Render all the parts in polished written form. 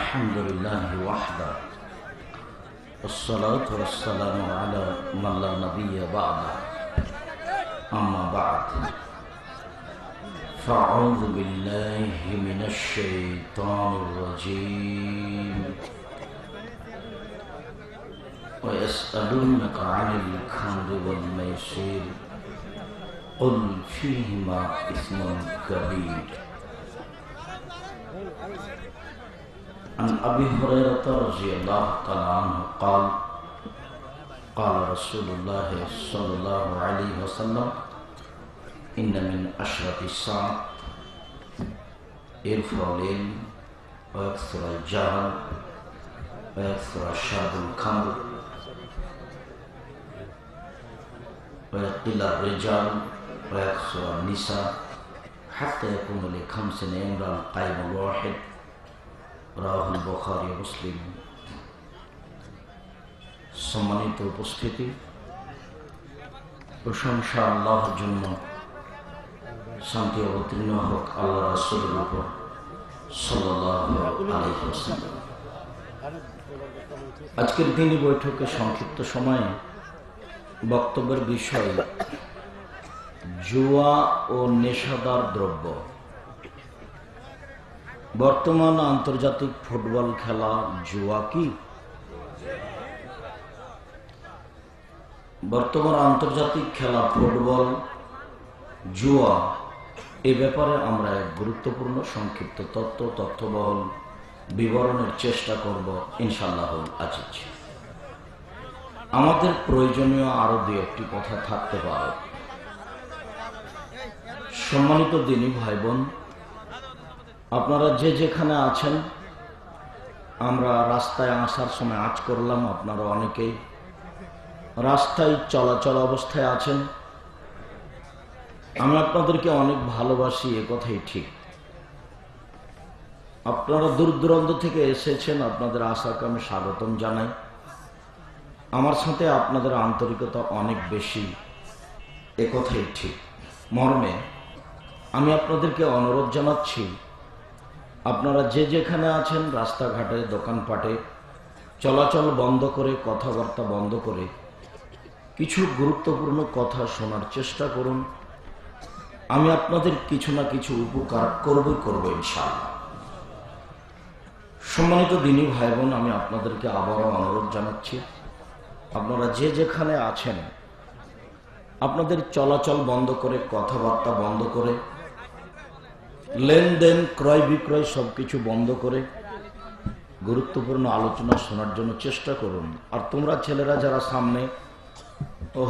الحمد لله وحده والصلاة والسلام على من لا نبي بعده أما بعد فأعوذ بالله من الشيطان الرجيم ويسألونك عن الخمر والميسر قل فيهما إثم كبير عن أبي هريرة رضي الله تعالى عنه قال قال رسول الله صلى الله عليه وسلم إن من أشرف الساعة يرفع الليل ويكثر الجهل ويكثر شرب الخمر ويقل الرجال ويكثر النساء حتى يكون لخمس امرأ قائم الواحد রাহুল বুখারী মুসলিম। সম্মানিত উপস্থিতি, প্রশংসা আল্লাহর জন্য, শান্তি অবতীর্ণ হোক আল্লাহ রাসূলের উপর সাল্লাল্লাহু আলাইহি ওয়াসাল্লাম। আজকের দিনী বৈঠকে সংক্ষিপ্ত সময়ে বক্তব্যের বিষয় জুয়া ও নেশাদার দ্রব্য। বর্তমান আন্তর্জাতিক ফুটবল খেলা জুয়া কি? বর্তমান আন্তর্জাতিক খেলা ফুটবল জুয়া, এ ব্যাপারে আমরা এক গুরুত্বপূর্ণ সংক্ষিপ্ত তথ্যবহল বিবরণের চেষ্টা করব ইনশাআল্লাহ আজিজ। আমাদের প্রয়োজনীয় আরো দুই একটি কথা থাকতে পারে। সম্মানিত দিনী ভাই বোন, আপনারা যে যেখানে আছেন, আমরা রাস্তায় আসার সময় আজ করলাম, আপনারা অনেকেই রাস্তায় চলাচল অবস্থায় আছেন। আমি আপনাদেরকে অনেক ভালোবাসি, এ কথাই ঠিক। আপনারা দূর দূরান্ত থেকে এসেছেন, আপনাদের আশাকে আমি স্বাগতম জানাই। আমার সাথে আপনাদের আন্তরিকতা অনেক বেশি, এ কথাই ঠিক। মর্মে আমি আপনাদেরকে অনুরোধ জানাচ্ছি, আপনারা যে যেখানে আছেন, রাস্তাঘাটে দোকানপাটে চলাচল বন্ধ করে, কথাবার্তা বন্ধ করে কিছু গুরুত্বপূর্ণ কথা শোনার চেষ্টা করুন। আমি আপনাদের কিছু না কিছু উপকার করব ইনশাআল্লাহ। সম্মানিত দিনী ভাই বোন, আমি আপনাদেরকে আবারও অনুরোধ জানাচ্ছি, আপনারা যে যেখানে আছেন, আপনাদের চলাচল বন্ধ করে, কথাবার্তা বন্ধ করে, লেনদেন ক্রয় বিক্রয় সবকিছু বন্ধ করে গুরুত্বপূর্ণ আলোচনা শোনার জন্য চেষ্টা করুন। আর তোমরা ছেলেরা যারা সামনে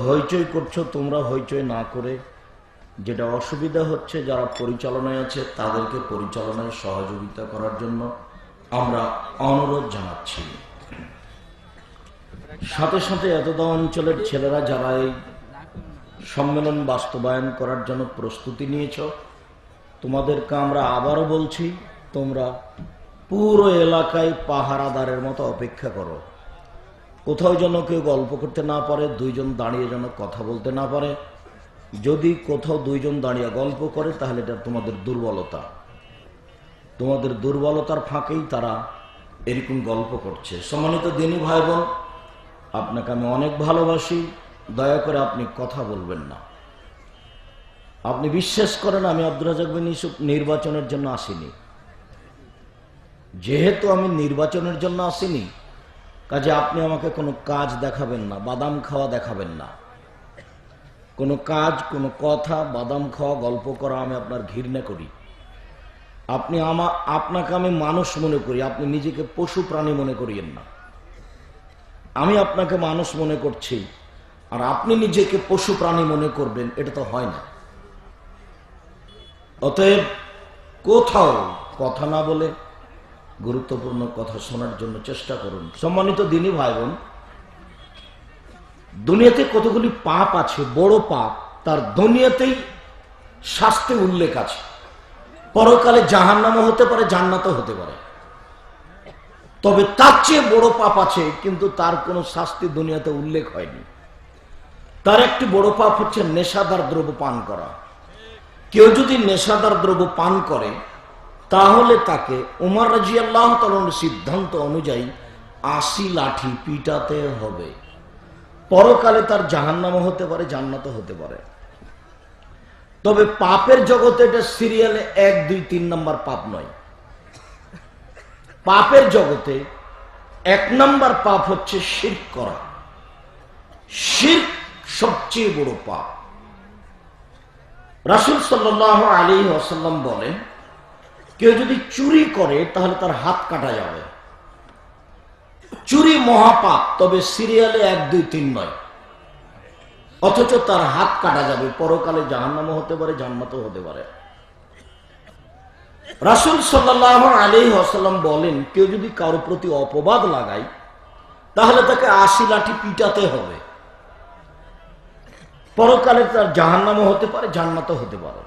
হইচই করছো, তোমরা হইচই না করে, যেটা অসুবিধা হচ্ছে যারা পরিচালনায় আছে তাদেরকে পরিচালনায় সহযোগিতা করার জন্য আমরা অনুরোধ জানাচ্ছি। সাথে সাথে এতদা অঞ্চলের ছেলেরা যারা এই সম্মেলন বাস্তবায়ন করার জন্য প্রস্তুতি নিয়েছ, তোমাদেরকে আমরা আবারও বলছি, তোমরা পুরো এলাকায় পাহারাদারের মতো অপেক্ষা করো। কোথাও যেন কেউ গল্প করতে না পারে, দুইজন দাঁড়িয়ে যেন কথা বলতে না পারে। যদি কোথাও দুইজন দাঁড়িয়ে গল্প করে, তাহলে এটা তোমাদের দুর্বলতা। তোমাদের দুর্বলতার ফাঁকেই তারা এরকম গল্প করছে। সম্মানিত দিনী ভাই বোন, আপনাকে আমি অনেক ভালোবাসি, দয়া করে আপনি কথা বলবেন না। আপনি বিশ্বাস করেন, আমি আব্দুর রাজ্জাক বিন ইউসুফ নির্বাচনের জন্য আসিনি। যেহেতু আমি নির্বাচনের জন্য আসিনি, কাজে আপনি আমাকে কোনো কাজ দেখাবেন না, বাদাম খাওয়া দেখাবেন না। কোনো কাজ, কোনো কথা, বাদাম খাওয়া, গল্প করা আমি আপনার ঘৃণা করি। আপনাকে আমি মানুষ মনে করি, আপনি নিজেকে পশু প্রাণী মনে করিয়েন না। আমি আপনাকে মানুষ মনে করছি, আর আপনি নিজেকে পশু প্রাণী মনে করবেন, এটা তো হয় না। অতএব কোথাও কথা না বলে গুরুত্বপূর্ণ কথা শোনার জন্য চেষ্টা করুন। সম্মানিত দিনী ভাই বোন, দুনিয়াতে কতগুলি পাপ আছে, বড় পাপ, তার দুনিয়াতেই শাস্তি উল্লেখ আছে। পরকালে জাহান্নামও হতে পারে, জান্নাতও হতে পারে। তবে তার চেয়ে বড় পাপ আছে, কিন্তু তার কোনো শাস্তি দুনিয়াতে উল্লেখ হয়নি। তার একটি বড় পাপ হচ্ছে নেশাদার দ্রব্য পান করা। কেউ যদি নেশাদার দ্রব্য পান করে, তাহলে তাকে উমর রাদিয়াল্লাহু তাআলার সিদ্ধান্ত অনুযায়ী 80 লাঠি পিটাতে হবে। পরকালে তার জাহান্নামও হতে পারে, জান্নাতও হতে পারে। তবে পাপের জগতে এটা সিরিয়ালে 1, 2, 3 নাম্বার পাপ নয়। পাপের জগতে 1 নাম্বার পাপ হচ্ছে শিরক করা। শিরক সবচেয়ে বড় পাপ। রাসূল সাল্লাল্লাহু আলাইহি ওয়াসাল্লাম বলেন, কেউ যদি চুরি করে তাহলে তার হাত কাটা যাবে। চুরি মহাপাপ, তবে সিরিয়ালে 1, 2, 3 নয়, অথচ তার হাত কাটা যাবে। পরকালে জাহান্নামও হতে পারে, জান্নাতও হতে পারে। রাসূল সাল্লাল্লাহু আলাইহি ওয়াসাল্লাম বলেন, কেউ যদি কারো প্রতি অপবাদ লাগায় তাহলে তাকে 80 লাঠি পিটাতে হবে। পরকালে তার জাহান্নামও হতে পারে, জান্নাতও হতে পারে।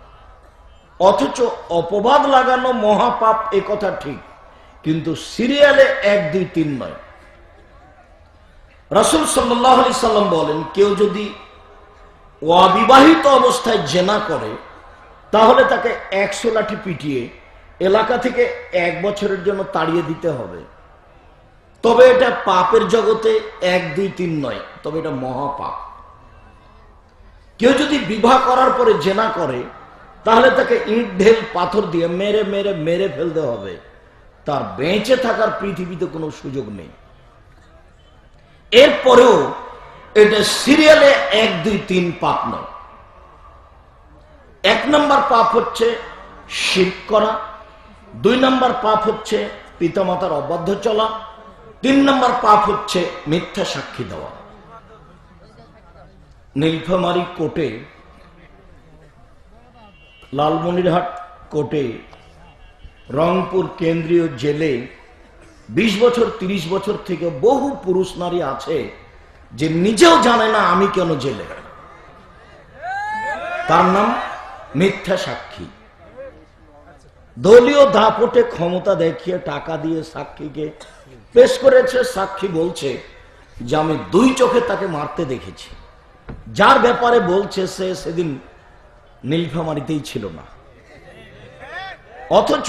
অথচ অপবাদ লাগানো মহাপাপ, এ কথা ঠিক, কিন্তু সিরিয়ালে 1, 2, 3 নয়। রাসূল সাল্লাল্লাহু আলাইহি সাল্লাম বলেন, কেউ যদি অবিবাহিত অবস্থায় জিনা করে তাহলে তাকে 100 লাঠি পিটিয়ে এলাকা থেকে 1 বছরের জন্য তাড়িয়ে দিতে হবে। তবে এটা পাপের জগতে 1, 2, 3 নয়, তবে এটা মহাপাপ। কেউ যদি বিবাহ করার পরে জিনা করে তাহলে তাকে ইট ঢেল পাথর দিয়ে মেরে মেরে মেরে ফেলতে হবে। তার বেঁচে থাকার পৃথিবীতে কোনো সুযোগ নেই। এরপরেও এটা সিরিয়ালে 1, 2, 3 পাপ নয়। 1 নাম্বার পাপ হচ্ছে শিরক করা, 2 নাম্বার পাপ হচ্ছে পিতামাতার অবাধ্য চলা, 3 নাম্বার পাপ হচ্ছে মিথ্যা সাক্ষী দেওয়া। নীলফামারী কোর্টে, লালমনিরহাট কোর্টে, রংপুর কেন্দ্রীয় জেলে 20 বছর 30 বছর থেকে বহু পুরুষ নারী আছে যে নিজেও জানে না আমি কেন জেলে। তার নাম মিথ্যা সাক্ষী। দলীয় দাপটে ক্ষমতা দেখিয়ে টাকা দিয়ে সাক্ষীকে পেশ করেছে। সাক্ষী বলছে যে আমি 2 চোখে তাকে মারতে দেখেছি। যার ব্যাপারে বলছে সে সেদিন নীলফামারীতেই ছিল না, অথচ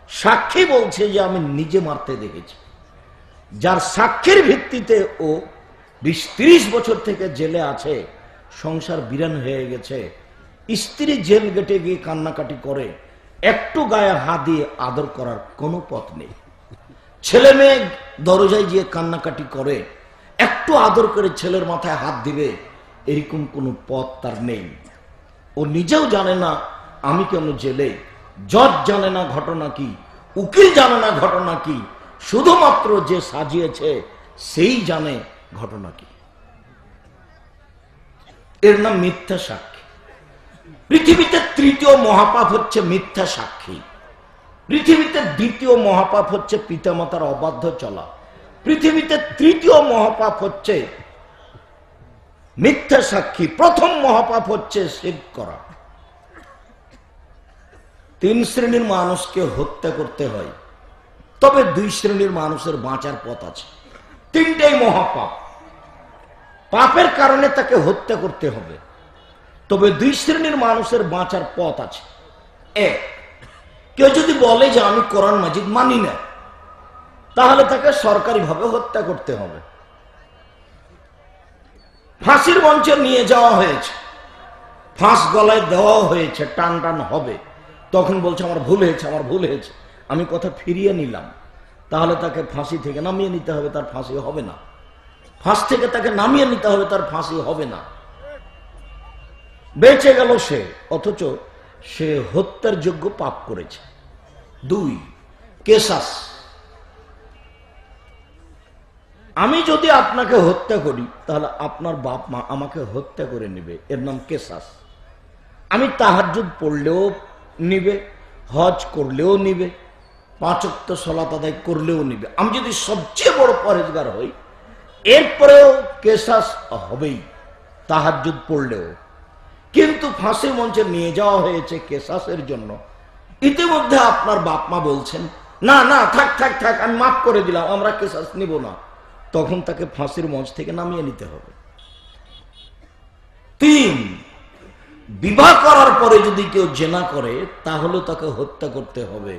সাক্ষী বলছে যে আমি নিজে মারতে দেখেছি। যার সাক্ষীর ভিত্তিতে ও 20-30 বছর থেকে জেলে আছে, সংসার বিরান হয়ে গেছে। স্ত্রী জেল গেটে গিয়ে কান্নাকাটি করে, একটু গায়ে হাত দিয়ে আদর করার কোনো পথ নেই। ছেলে মেয়ে দরজায় গিয়ে কান্নাকাটি করে, একটু আদর করে ছেলের মাথায় হাত দিবে, এরকম কোনো পথ তার নেই। ও নিজেও জানে না আমি কেন জেলে, জজ জানে না ঘটনা কি, উকিল জানে না ঘটনা কি, শুধুমাত্র যে সাজিয়েছে সেই জানে ঘটনা কি। এর নাম মিথ্যা সাক্ষী। পৃথিবীতে 3য় মহাপাপ হচ্ছে মিথ্যা সাক্ষী। পৃথিবীতে 2য় মহাপাপ হচ্ছে পিতামাতার অবাধ্য চলা। পৃথিবীতে 3য় মহাপাপ হচ্ছে মিথ্যা সাক্ষী। প্রথম মহাপাপ হচ্ছে শিরক করা। 3 শ্রেণীর মানুষকে হত্যা করতে হয়, তবে 2 শ্রেণীর মানুষের বাঁচার পথ আছে। 3টাই মহাপাপ। পাপের কারণে তাকে হত্যা করতে হবে, তবে 2 শ্রেণীর মানুষের বাঁচার পথ আছে। 1, কেউ যদি বলে যে আমি কোরআন মাজিদ মানি না, তাহলে তাকে সরকারিভাবে হত্যা করতে হবে। ফাঁসির মঞ্চে নিয়ে যাওয়া হয়েছে, ফাঁস গলায় দেওয়া হয়েছে, টান টান হবে, তখন বলছে আমার ভুল হয়েছে, আমার ভুল হয়েছে, আমি কথা ফিরিয়ে নিলাম। তাহলে তাকে ফাঁসি থেকে নামিয়ে নিতে হবে, তার ফাঁসি হবে না। ফাঁস থেকে তাকে নামিয়ে নিতে হবে, তার ফাঁসি হবে না। বেঁচে গেল সে, অথচ সে হত্যার যোগ্য পাপ করেছে। 2, কেসাস। আমি যদি আপনাকে হত্যা করি তাহলে আপনার বাপ মা আমাকে হত্যা করে নেবে, এর নাম কেসাস। আমি তাহাজ্জুদ পড়লেও নিবে, হজ করলেও নিবে, 5 ওয়াক্ত সালাত আদায় করলেও নিবে। আমি যদি সবচেয়ে বড় পরেজগার হই, এরপরেও কেসাস হবেই, তাহাজ্জুদ পড়লেও। কিন্তু ফাঁসির মঞ্চে নিয়ে যাওয়া হয়েছে কেসাসের জন্য। ইতিমধ্যে আপনার বাপ মা বলছেন না না থাক থাক থাক, আমি মাফ করে দিলাম, আমরা কেসাস নিব না, তখন তাকে ফাঁসির মঞ্চ থেকে নামিয়ে নিতে হবে। 3, বিবাহ করার পরে যদি কেউ জেনা করে তাহলে তাকে হত্যা করতে হবে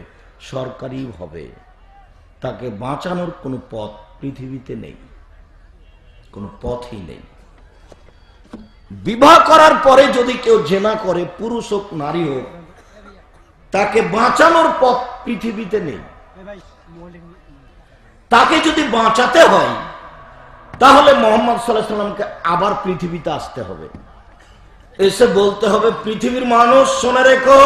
সরকারি ভাবে, তাকে বাঁচানোর কোনো পথ পৃথিবীতে নেই, কোনো পথই নেই। বিবাহ করার পরে যদি কেউ জেনা করে, পুরুষ হোক নারী হোক, তাকে বাঁচানোর পথ পৃথিবীতে নেই। তাকে যদি বাঁচাতে হয় তাহলে মুহাম্মদ সাল্লাল্লাহু আলাইহি সাল্লামকে আবার পৃথিবীতে আসতে হবে, এসে বলতে হবে পৃথিবীর মানুষ শুনে রেখো,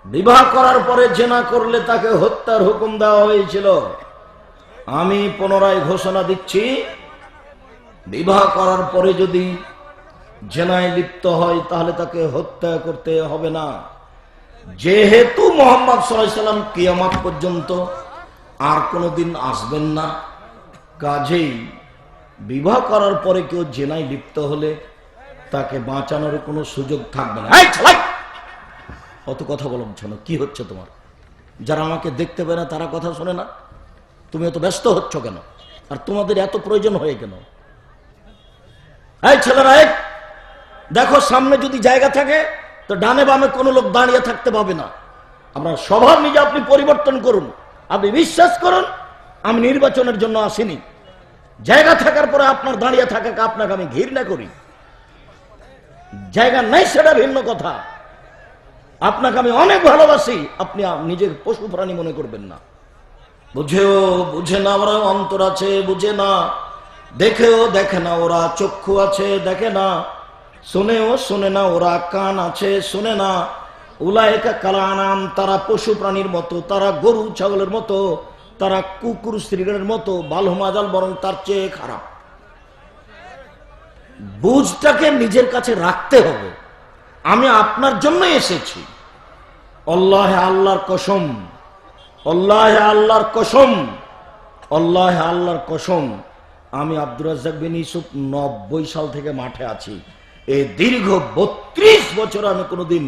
বিবাহ করার পরে জেনা করলে তাকে হত্যার হুকুম দেওয়া হয়েছিল। আমি পুনরায় ঘোষণা দিচ্ছি, বিবাহ করার পরে যদি জেনায় লিপ্ত হয় তাহলে তাকে হত্যা করতে হবে না। যেহেতু মুহাম্মদ সাল্লাল্লাহু আলাইহি সাল্লাম কিয়ামত পর্যন্ত আর কোনোদিন আসবেন না, কাজেই বিবাহ করার পরে কেউ জেনায় লিপ্ত হলে তাকে বাঁচানোর কোনো সুযোগ থাকবে না। অত কথা বলছ না, কি হচ্ছে তোমার? যারা আমাকে দেখতে পায় না তারা কথা শোনে না, তুমি এত ব্যস্ত হচ্ছ কেন? আর তোমাদের এত প্রয়োজন হয়ে কেন? এই ছেলেরা, দেখো সামনে যদি জায়গা থাকে তো ডানে বামে কোনো লোক দাঁড়িয়ে থাকতে পাবে না। আপনার স্বভাব নিজে আপনি পরিবর্তন করুন। আপনি বিশ্বাস করুন, আমি নির্বাচনের জন্য আসিনি। জায়গা থাকার পরে আপনার দাঁড়িয়ে থাকাকে আপনাকে আমি ঘৃণা করি। জায়গা নাই সেটা ভিন্ন কথা, আপনাকে আমি অনেক ভালোবাসি, আপনি নিজের পশু প্রাণী মনে করবেন না। বুঝেও বুঝে না, ওরা অন্তর আছে বুঝে না, দেখেও দেখে না, ওরা চক্ষু আছে দেখে না, শুনেও শুনে না, ওরা কান আছে শুনে না। উলায়েকা কালানাম, তারা পশু প্রাণীর মতো, তারা গরু ছাগলের মতো, তারা কুকুর শ্রীগণের মতো, বালহমাজাল বরং তার চেয়ে খারাপ। বুঝটাকে নিজের কাছে রাখতে হবে। আমি আপনার জন্য এসেছি, আল্লাহ আল্লাহর কসম, আল্লাহ আল্লাহর কসম, আল্লাহ আল্লাহর কসম, আমি আব্দুর রাজ্জাক বিন ইউসুফ 90 সাল থেকে মাঠে আছি। এই দীর্ঘ 32 বছর আমি কোনোদিন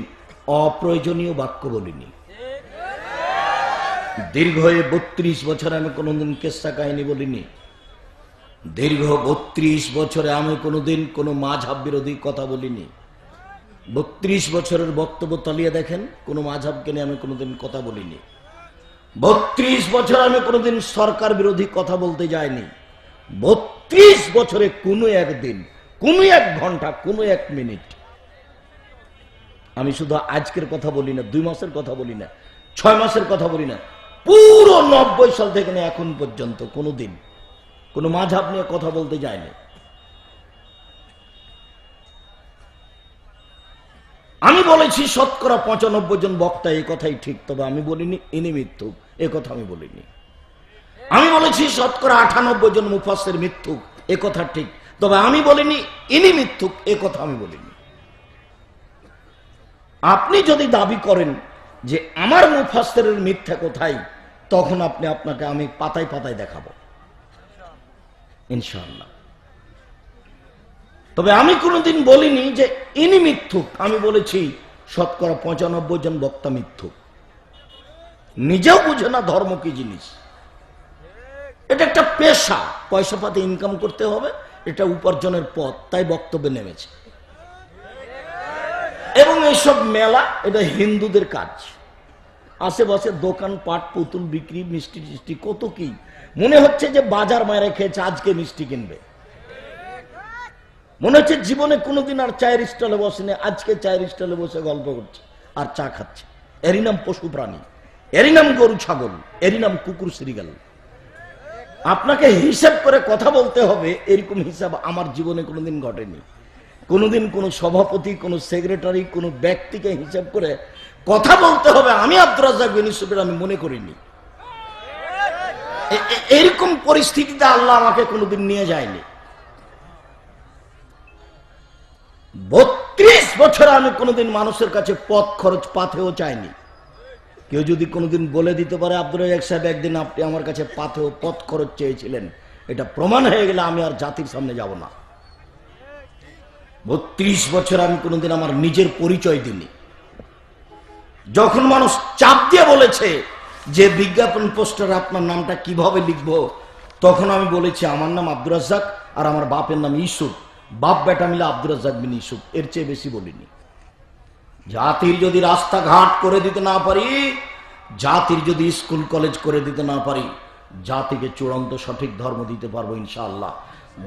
অপ্রয়োজনীয় বাক্য বলিনি। দীর্ঘ 32 বছরে আমি কোনোদিন কেসা কাহিনী বলিনি। দীর্ঘ 32 বছরে আমি কোনোদিন কোনো মাযহাব বিরোধী কথা বলিনি। 32 বছরের বক্তব্য তালিয়ে দেখেন, কোনো মাযহাবকে নিয়ে আমি কোনোদিন কথা বলিনি। 32 বছর আমি কোনোদিন সরকার বিরোধী কথা বলতে যাইনি। 32 বছরে কোনো একদিন, কোনো এক ঘন্টা, কোনো এক মিনিট আমি শুধু আজকের কথা বলি না, 2 মাসের কথা বলি না, 6 মাসের কথা বলি না, পুরো 90 সাল থেকে নিয়ে এখন পর্যন্ত কোনোদিন কোনো মাযহাব নিয়ে কথা বলতে যায়নি। আমি বলেছি শতকরা 95 জন বক্তা এই কথাই ঠিক, তবে আমি বলিনি ইনি মিথ্যুক, এ কথা আমি বলিনি। আমি বলেছি শতকরা 98 জন মুফাসসির মিথ্যুক, এ কথা ঠিক, তবে আমি বলিনি ইনি মিথ্যুক, এ কথা আমি বলিনি। আপনি যদি দাবি করেন যে আমার মুফাসসিরের মিথ্যা কোথায়, তখন আপনাকে আমি পাতায় পাতায় দেখাবো ইনশাআল্লাহ। তবে আমি কোনোদিন বলিনি যে ইনি মিথ্যুক, আমি বলেছি শতকরা 95 জন বক্তা মিথ্যুক। নিজেও বুঝে না ধর্ম কি জিনিস। এটা একটা পেশা, পয়সা পাতে ইনকাম করতে হবে, এটা উপার্জনের পথ, তাই বক্তব্যে নেমেছে। এবং এইসব মেলা এটা হিন্দুদের কাজ। আশেপাশে দোকান পাট, পুতুল বিক্রি, মিষ্টি টিষ্টি কত কি, মনে হচ্ছে যে বাজার মায়েরা খেয়েছে, আজকে মিষ্টি কিনবে। মনে হচ্ছে জীবনে কোনোদিন আর চায়ের স্টলে বসেনি, আজকে চায়ের স্টলে বসে গল্প করছে আর চা খাচ্ছে। এরই নাম পশু প্রাণী, এরই নাম গরু ছাগল, এরই নাম কুকুর শ্রীগাল। আপনাকে হিসাব করে কথা বলতে হবে, এরকম হিসাব আমার জীবনে কোনোদিন ঘটেনি। কোনোদিন কোনো সভাপতি, কোনো সেক্রেটারি, কোনো ব্যক্তিকে হিসাব করে কথা বলতে হবে আমি আব্দুর রাজ্জাক বিন ইউসুফের আমি মনে করিনি। এরকম পরিস্থিতিতে আল্লাহ আমাকে কোনোদিন নিয়ে যায়নি। 32 বছর আমি কোনোদিন মানুষের কাছে পথ খরচ পাথেও চাইনি। কেউ যদি কোনোদিন বলে দিতে পারে আব্দুর রাজ্জাক সাহেব একদিন আপনি আমার কাছে পাথেও পথ খরচ চেয়েছিলেন, এটা প্রমাণ হয়ে গেলে আমি আর জাতির সামনে যাব না। 32 বছর আমি কোনোদিন আমার নিজের পরিচয় দিইনি। যখন মানুষ চাপ দিয়ে বলেছে যে বিজ্ঞাপন পোস্টারে আপনার নামটা কিভাবে লিখবো, তখন আমি বলেছি আমার নাম আব্দুর রাজ্জাক আর আমার বাপের নাম ইউসুফ। বাপ বেটা মিলে আব্দুর রাজ্জাক বিন ইউসুফ, এর চেয়ে বেশি বলিনি। জাতির যদি রাস্তাঘাট করে দিতে না পারি, জাতির যদি স্কুল কলেজ করে দিতে না পারি, জাতিকে চূড়ান্ত সঠিক ধর্ম দিতে পারবো ইনশাআল্লাহ।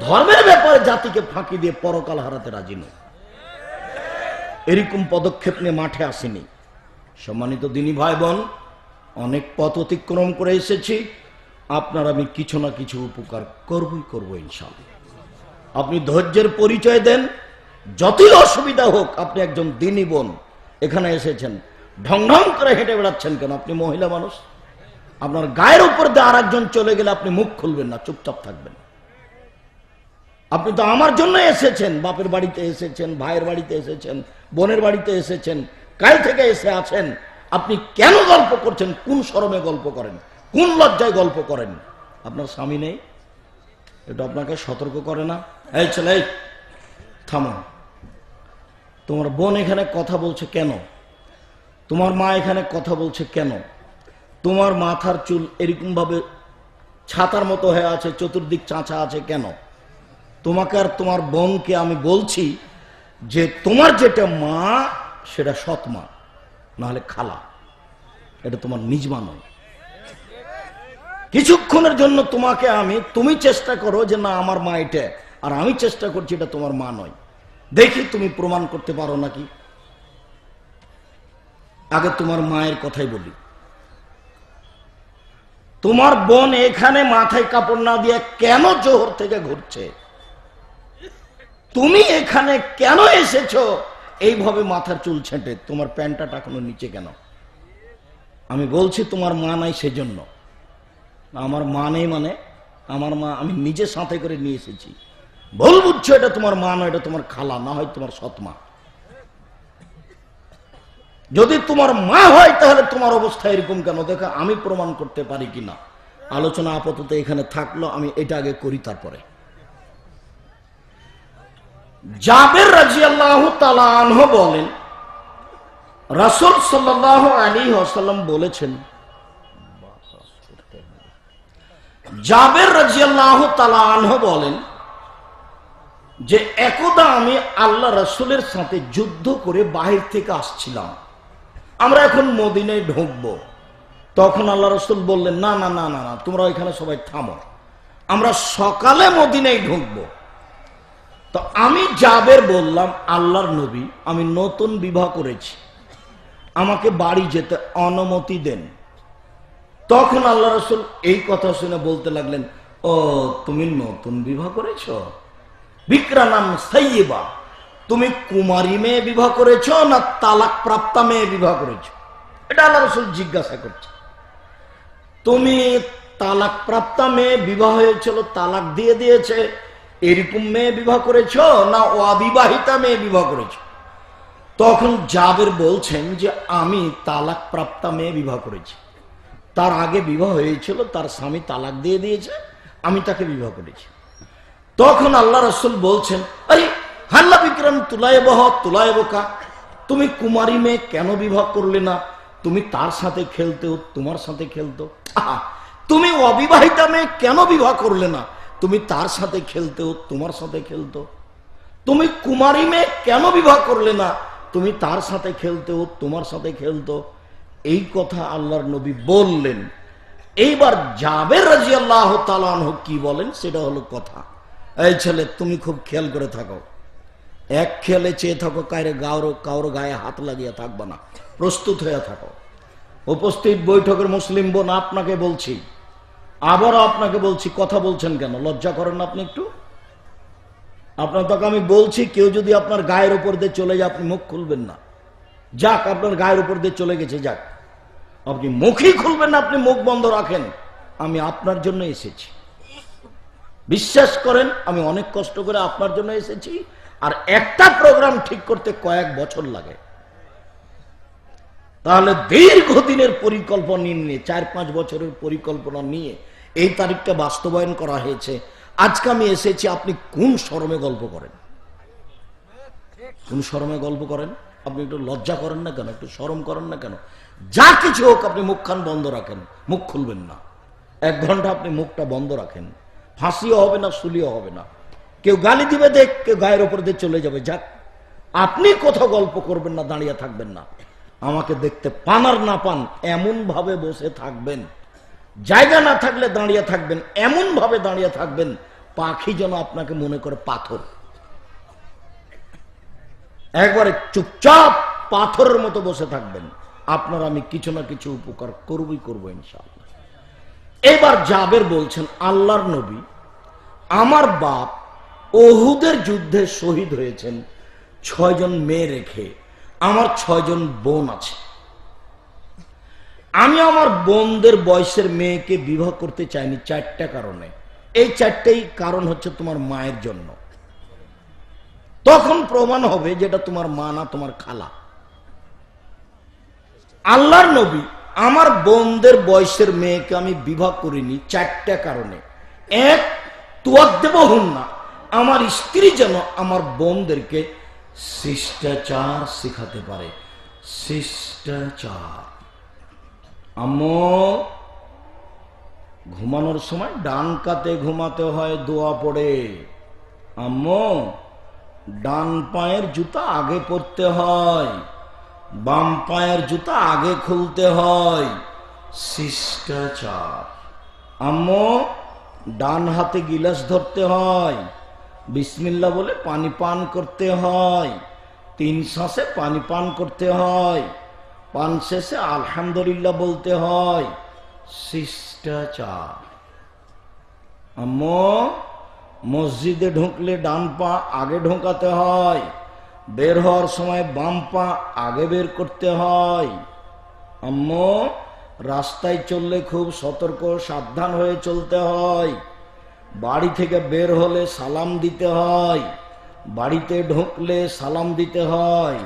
ধর্মের ব্যাপারে জাতিকে ফাঁকি দিয়ে পরকাল হারাতে রাজি নই। এরকম পদক্ষেপ নিয়ে মাঠে আসেনি। সম্মানিত দিনী ভাই বোন, অনেক পথ অতিক্রম করে এসেছি। আপনার আমি কিছু না কিছু উপকার করবই ইনশাআল্লাহ। আপনি ধৈর্যের পরিচয় দেন। যতই অসুবিধা হোক, আপনি একজন দিনী বোন, এখানে এসেছেন, ঢং ঢং করে হেঁটে বেড়াচ্ছেন কেন? আপনি মহিলা মানুষ। আপনার গায়ের উপর দিয়ে আর একজন চলে গেলে আপনি মুখ খুলবেন না, চুপচাপ থাকবেন। আপনি তো আমার জন্য এসেছেন, বাপের বাড়িতে এসেছেন, ভাইয়ের বাড়িতে এসেছেন, বোনের বাড়িতে এসেছেন, কাল থেকে এসে আছেন। আপনি কেন গল্প করছেন? কোন শরমে গল্প করেন? কোন লজ্জায় গল্প করেন? আপনার স্বামী নেই? এটা আপনাকে সতর্ক করে না? এই ছেলে, থামো। তোমার বোন এখানে কথা বলছে কেন? তোমার মা এখানে কথা বলছে কেন? তোমার মাথার চুল এরকম ভাবে ছাতার মতো হয়ে আছে, চতুর্দিক চাঁচা আছে কেন? তোমাকে আর তোমার বোনকে আমি বলছি যে তোমার যেটা মা সেটা সৎ মা, নাহলে খালা। এটা তোমার নিজ মা নয়। কিছুক্ষণের জন্য তোমাকে তুমি চেষ্টা করো যে না আমার মা এটা, আর আমি চেষ্টা করছি এটা তোমার মা নয়। দেখি তুমি প্রমাণ করতে পারো নাকি। আগে তোমার মায়ের কথাই বলি। তোমার বোন এখানে মাথায় কাপড় না দিয়ে কেন জোহর থেকে ঘুরছে? তুমি এখানে কেন এসেছো এইভাবে মাথার চুল ছেঁটে? তোমার প্যান্টটা টাকানো নিচে কেন? আমি বলছি তোমার মা নাই সেজন্য। আমার মা নেই মানে আমার মা আমি নিজে সাথে করে নিয়ে এসেছি। ভুল বুঝছো, এটা তোমার মা নয়, এটা তোমার খালা, না হয় তোমার সৎ মা। যদি তোমার মা হয় তাহলে তোমার অবস্থা এরকম কেন? দেখো আমি প্রমাণ করতে পারি কিনা। আলোচনা আপাতত এখানে থাকলো, আমি এটা আগে করি তারপরে। জাবের রাদিয়াল্লাহু তাআলা আনহু বলেন, রাসূল সাল্লাল্লাহু আলাইহি ওয়াসাল্লাম বলেছেন, জাবের রাদিয়াল্লাহু তাআলা আনহু বলেন যে একদা আমি আল্লাহ রাসূলের সাথে যুদ্ধ করে বাহির থেকে আসছিলাম। আমরা এখন মদিনায় ঢুকবো। তখন আল্লাহ রাসূল বললেন, না না না না না, তোমরা এখানে সবাই থামো, আমরা সকালে মদিনায় ঢুকবো। তো আমি জাবের বললাম, আল্লাহর নবী, আমি নতুন বিবাহ করেছি, আমাকে বাড়ি যেতে অনুমতি দেন। তখন আল্লাহ রাসূল এই কথা শুনে বলতে লাগলেন, ও তুমি নতুন বিবাহ করেছ? বিক্রানাম সাইয়্যিবা, তুমি কুমারী মেয়ে বিবাহ করেছ না তালাক প্রাপ্তা মেয়ে বিবাহ করেছ? এটা আল্লাহ রাসূল জিজ্ঞাসা করছে। তুমি তালাক প্রাপ্তা মেয়ে বিবাহ হয়েছিল, তালাক দিয়ে দিয়েছে, এরকম মেয়ে বিবাহ করেছ না অবিবাহিতা মেয়ে বিবাহ করেছ? তখন জাবের বলছেন যে আমি তালাক প্রাপ্তা মেয়ে বিবাহ করেছি। তার আগে বিবাহ হয়েছিল, তার স্বামী তালাক দিয়ে দিয়েছে, আমি তাকে বিবাহ করেছি। তখন আল্লাহ রাসূল বলছেন, আরে হাল্লা বিক্রম তুলায়বকা, তুমি কুমারী মেয়ে কেন বিবাহ করলে না? তুমি তার সাথে খেলতে, তোমার সাথে খেলতো। তুমি অবিবাহিতা মেয়ে কেন বিবাহ করলে না? তুমি তার সাথে খেলতে, তোমার সাথে খেলতো। তুমি কুমারী মেয়ে কেন বিবাহ করলে না? তুমি তার সাথে খেলতে, তোমার সাথে খেলতো। এই কথা আল্লাহর নবী বললেন। এইবার জাবের রাদিয়াল্লাহু তাআলা আনহু কি বলেন সেটা হলো কথা। এই ছেলে, তুমি খুব খেয়াল করে থাকো, এক খেয়ালে চেয়ে থাকো, কারো গায়ে হাত লাগিয়ে থাকবা না, প্রস্তুত হয়ে থাকো। উপস্থিত বৈঠকের মুসলিম বোন, আপনাকে বলছি, আবারও আপনাকে বলছি, কথা বলছেন কেন? লজ্জা করেন না আপনি একটু? আপনার তোকে আমি বলছি, কেউ যদি আপনার গায়ের উপর দিয়ে চলে যায় আপনি মুখ খুলবেন না। যাক, আপনার গায়ের উপর দিয়ে চলে গেছে, যাক, আপনি মুখই খুলবেন না, আপনি মুখ বন্ধ রাখেন। আমি আপনার জন্য এসেছি, বিশ্বাস করেন, আমি অনেক কষ্ট করে আপনার জন্য এসেছি। আর একটা প্রোগ্রাম ঠিক করতে কয়েক বছর লাগে। তাহলে দীর্ঘদিনের পরিকল্পনা নিয়ে, 4-5 বছরের পরিকল্পনা নিয়ে এই তারিখটা বাস্তবায়ন করা হয়েছে। আজকে আমি এসেছি, আপনি কোন শরমে গল্প করেন? কোন শরমে গল্প করেন? আপনি একটু লজ্জা করেন না কেন? একটু শরম করেন না কেন? যা কিছু হোক, আপনি মুখখান বন্ধ রাখেন, মুখ খুলবেন না। 1 ঘন্টা আপনি মুখটা বন্ধ রাখেন, ফাঁসিও হবে না, সুলিও হবে না। কেউ গালি দিবে দেখ, কেউ গায়ের উপর দিয়ে চলে যাবে যাক। আপনি কোথাও গল্প করবেন না, দাঁড়িয়ে থাকবেন না, আমাকে দেখতে পান আর না পান এমন ভাবে বসে থাকবেন, জায়গা না থাকলে দাঁড়িয়ে থাকবেন, এমন ভাবে দাঁড়িয়ে থাকবেন পাখি যেন আপনাকে মনে করে পাথর। একবারে চুপচাপ পাথরের মতো বসে থাকবেন, আপনার আমি কিছু না কিছু উপকার করবই করবো ইনশাআল্লাহ। এবার জাবের বলছেন, আল্লাহর নবী, আমার বাপ উহুদের যুদ্ধে শহীদ হয়েছেন 6 জন মেয়ে রেখে, আমার 6 জন বোন আছে। আমি আমার বোনদের বয়সের মেয়েকে বিবাহ করতে চাইনি 4টা কারণে। এই 4টেই কারণ হচ্ছে তোমার মায়ের জন্য। তখন প্রমাণ হবে যেটা তোমার মা না, তোমার খালা। আল্লাহর নবী, আমার বোনদের বয়সের মেয়েকে আমি বিবাহ করিনি 4টা কারণে। এক, তুয়াদ্দেবহুন না, আমার স্ত্রী যেন আমার বোনদেরকে শিষ্টাচার শিখাতে পারে। শিষ্টাচার। আম্মু, ঘুমানোর সময় ডান কাতে ঘুমাতে হয়, দোয়া পড়ে। আম্মু, ডান পায়ের জুতা আগে পরতে হয়, বাম পায়ের জুতা আগে খুলতে হয়। শিষ্টাচার। আম্মু, ডান হাতে গিলাস ধরতে হয়, বিসমিল্লাহ বলে পানি পান করতে হয়, 3 শ্বাসে পানি পান করতে হয়, পান শেষে আলহামদুলিল্লাহ বলতে হয়। শিষ্টাচার। আম্মু, মসজিদে ঢুকলে ডান পা আগে ঢোকাতে হয়, বের হওয়ার সময় বাম পা আগে বের করতে হয়। আম্মু, রাস্তায় চললে খুব সতর্ক সাবধান হয়ে চলতে হয়, বাড়ি থেকে বের হলে সালাম দিতে হয়, বাড়িতে ঢুকলে সালাম দিতে হয়।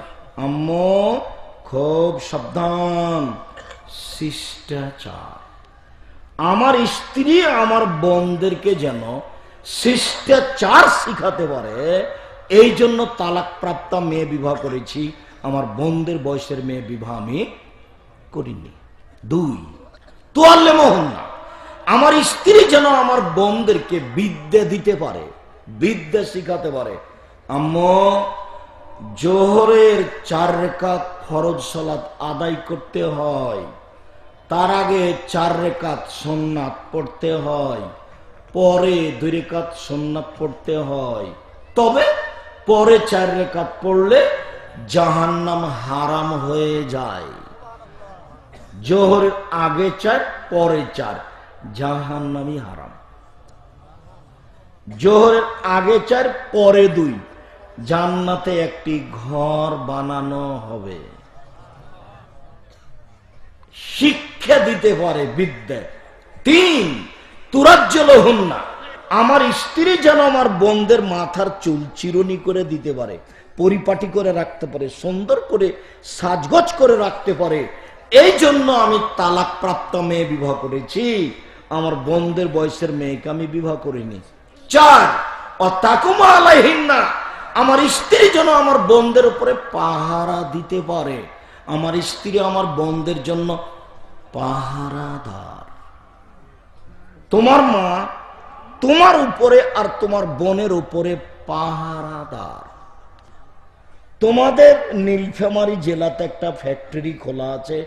আম্মু, খুব সাবধান। শিষ্টাচার। আমার স্ত্রী আমার বোনদেরকে যেন শিষ্টাচার শিখাতে পারে, এই জন্য তালাক প্রাপ্ত মেয়ে বিবাহ করেছি, আমার বোনদের বয়সের মেয়ে বিবাহ আমি করিনি। 2, তোয়াল্লে মোহন না, আমার স্ত্রী যেন আমার বোনদেরকে বিদ্যা দিতে পারে, বিদ্যা শিখাতে পারে। আম্মু, জোহরের 4 রাকাত ফরজ সালাত আদায় করতে হয়, তার আগে 4 রাকাত সুন্নাত পড়তে হয়, পরে 2 রাকাত সুন্নাত পড়তে হয়। তবে পরে 4 রাকাত পড়লে জাহান্নাম হারাম হয়ে যায়। জোহরের আগে 4, পরে 4, জাহান্নামই হারাম। জোহরের আগে 4, পরে 2, জান্নাতে একটি ঘর বানানো হবে। শিক্ষা দিতে পারে, বিদ্যা। 3, তুরাজ্জলহুন না, আমার স্ত্রী যেন আমার বোনদের মাথার চুল চিরুনি করে দিতে পারে, পরিপাটি করে রাখতে পারে, সুন্দর করে সাজগোজ করে রাখতে পারে। এই জন্য আমি তালাক প্রাপ্ত মেয়ে বিবাহ করেছি, আমার বোনদের বয়সের মেয়েকে আমি বিবাহ করিনি। 4, অতাকুমা আলাইহিন্না, আমার স্ত্রী যেন আমার বোনদের উপরে পাহারা দিতে পারে, আমার স্ত্রী আমার বোনদের জন্য পাহারাদার। তোমার মা তোমার উপরে আর তোমার বোনের উপরে পাহারাদার। তোমাদের নীলফামারী জেলাতে একটা ফ্যাক্টরি খোলা আছে,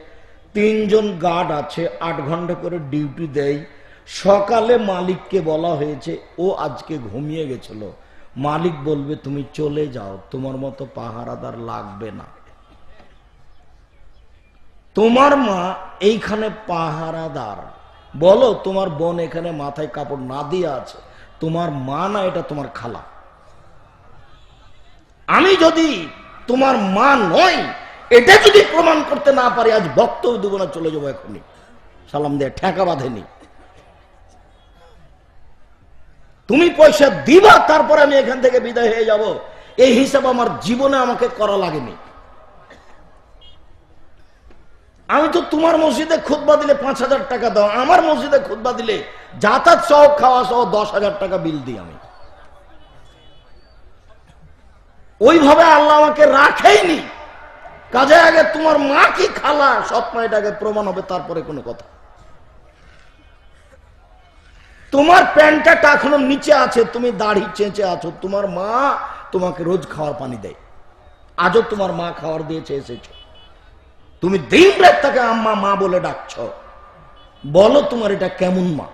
3 জন গার্ড আছে, 8 ঘন্টা করে ডিউটি দেয়। সকালে মালিককে বলা হয়েছে, ও আজকে ঘুমিয়ে গেছিল, মালিক বলবে তুমি চলে যাও, তোমার মতো পাহারাদার লাগবে না। তোমার মা এইখানে পাহারাদার, বলো তোমার বোন এখানে মাথায় কাপড় না দিয়ে আছে, তোমার মা না, এটা তোমার খালা। আমি যদি তোমার মা নই এটা যদি প্রমাণ করতে না পারি, আজ বক্তব্য দেবো না, চলে যাবো এখনই, সালাম দিয়ে ঠেকা বাঁধেনি। তুমি পয়সা দিবা, তারপর আমি এখান থেকে বিদায় হয়ে যাব, এই হিসাব আমার জীবনে আমাকে করা লাগেনি। আমি তো তোমার মসজিদে খুতবা দিলে 5,000 টাকা দাও, আমার মসজিদে খুতবা দিলে যাতায়াত সহ খাওয়া সহ 10,000 টাকা বিল দিই আমি। ওইভাবে আল্লাহ আমাকে রাখেইনি। কাজে আগে তোমার মা কি খালা সব এটাকে প্রমাণ হবে, তারপরে কোনো কথা। তোমার প্যান্টটা এখনো নিচে আছে, তুমি দাড়ি চেঁচে আছো, তোমার মা তোমাকে রোজ খাওয়ার পানি দেয়, আজও তোমার মা খাওয়ার দিয়েছে এসেছো, তুমি দিন রাত তাকে আম্মা মা বলে ডাকছ, বলো তোমার এটা কেমন মা?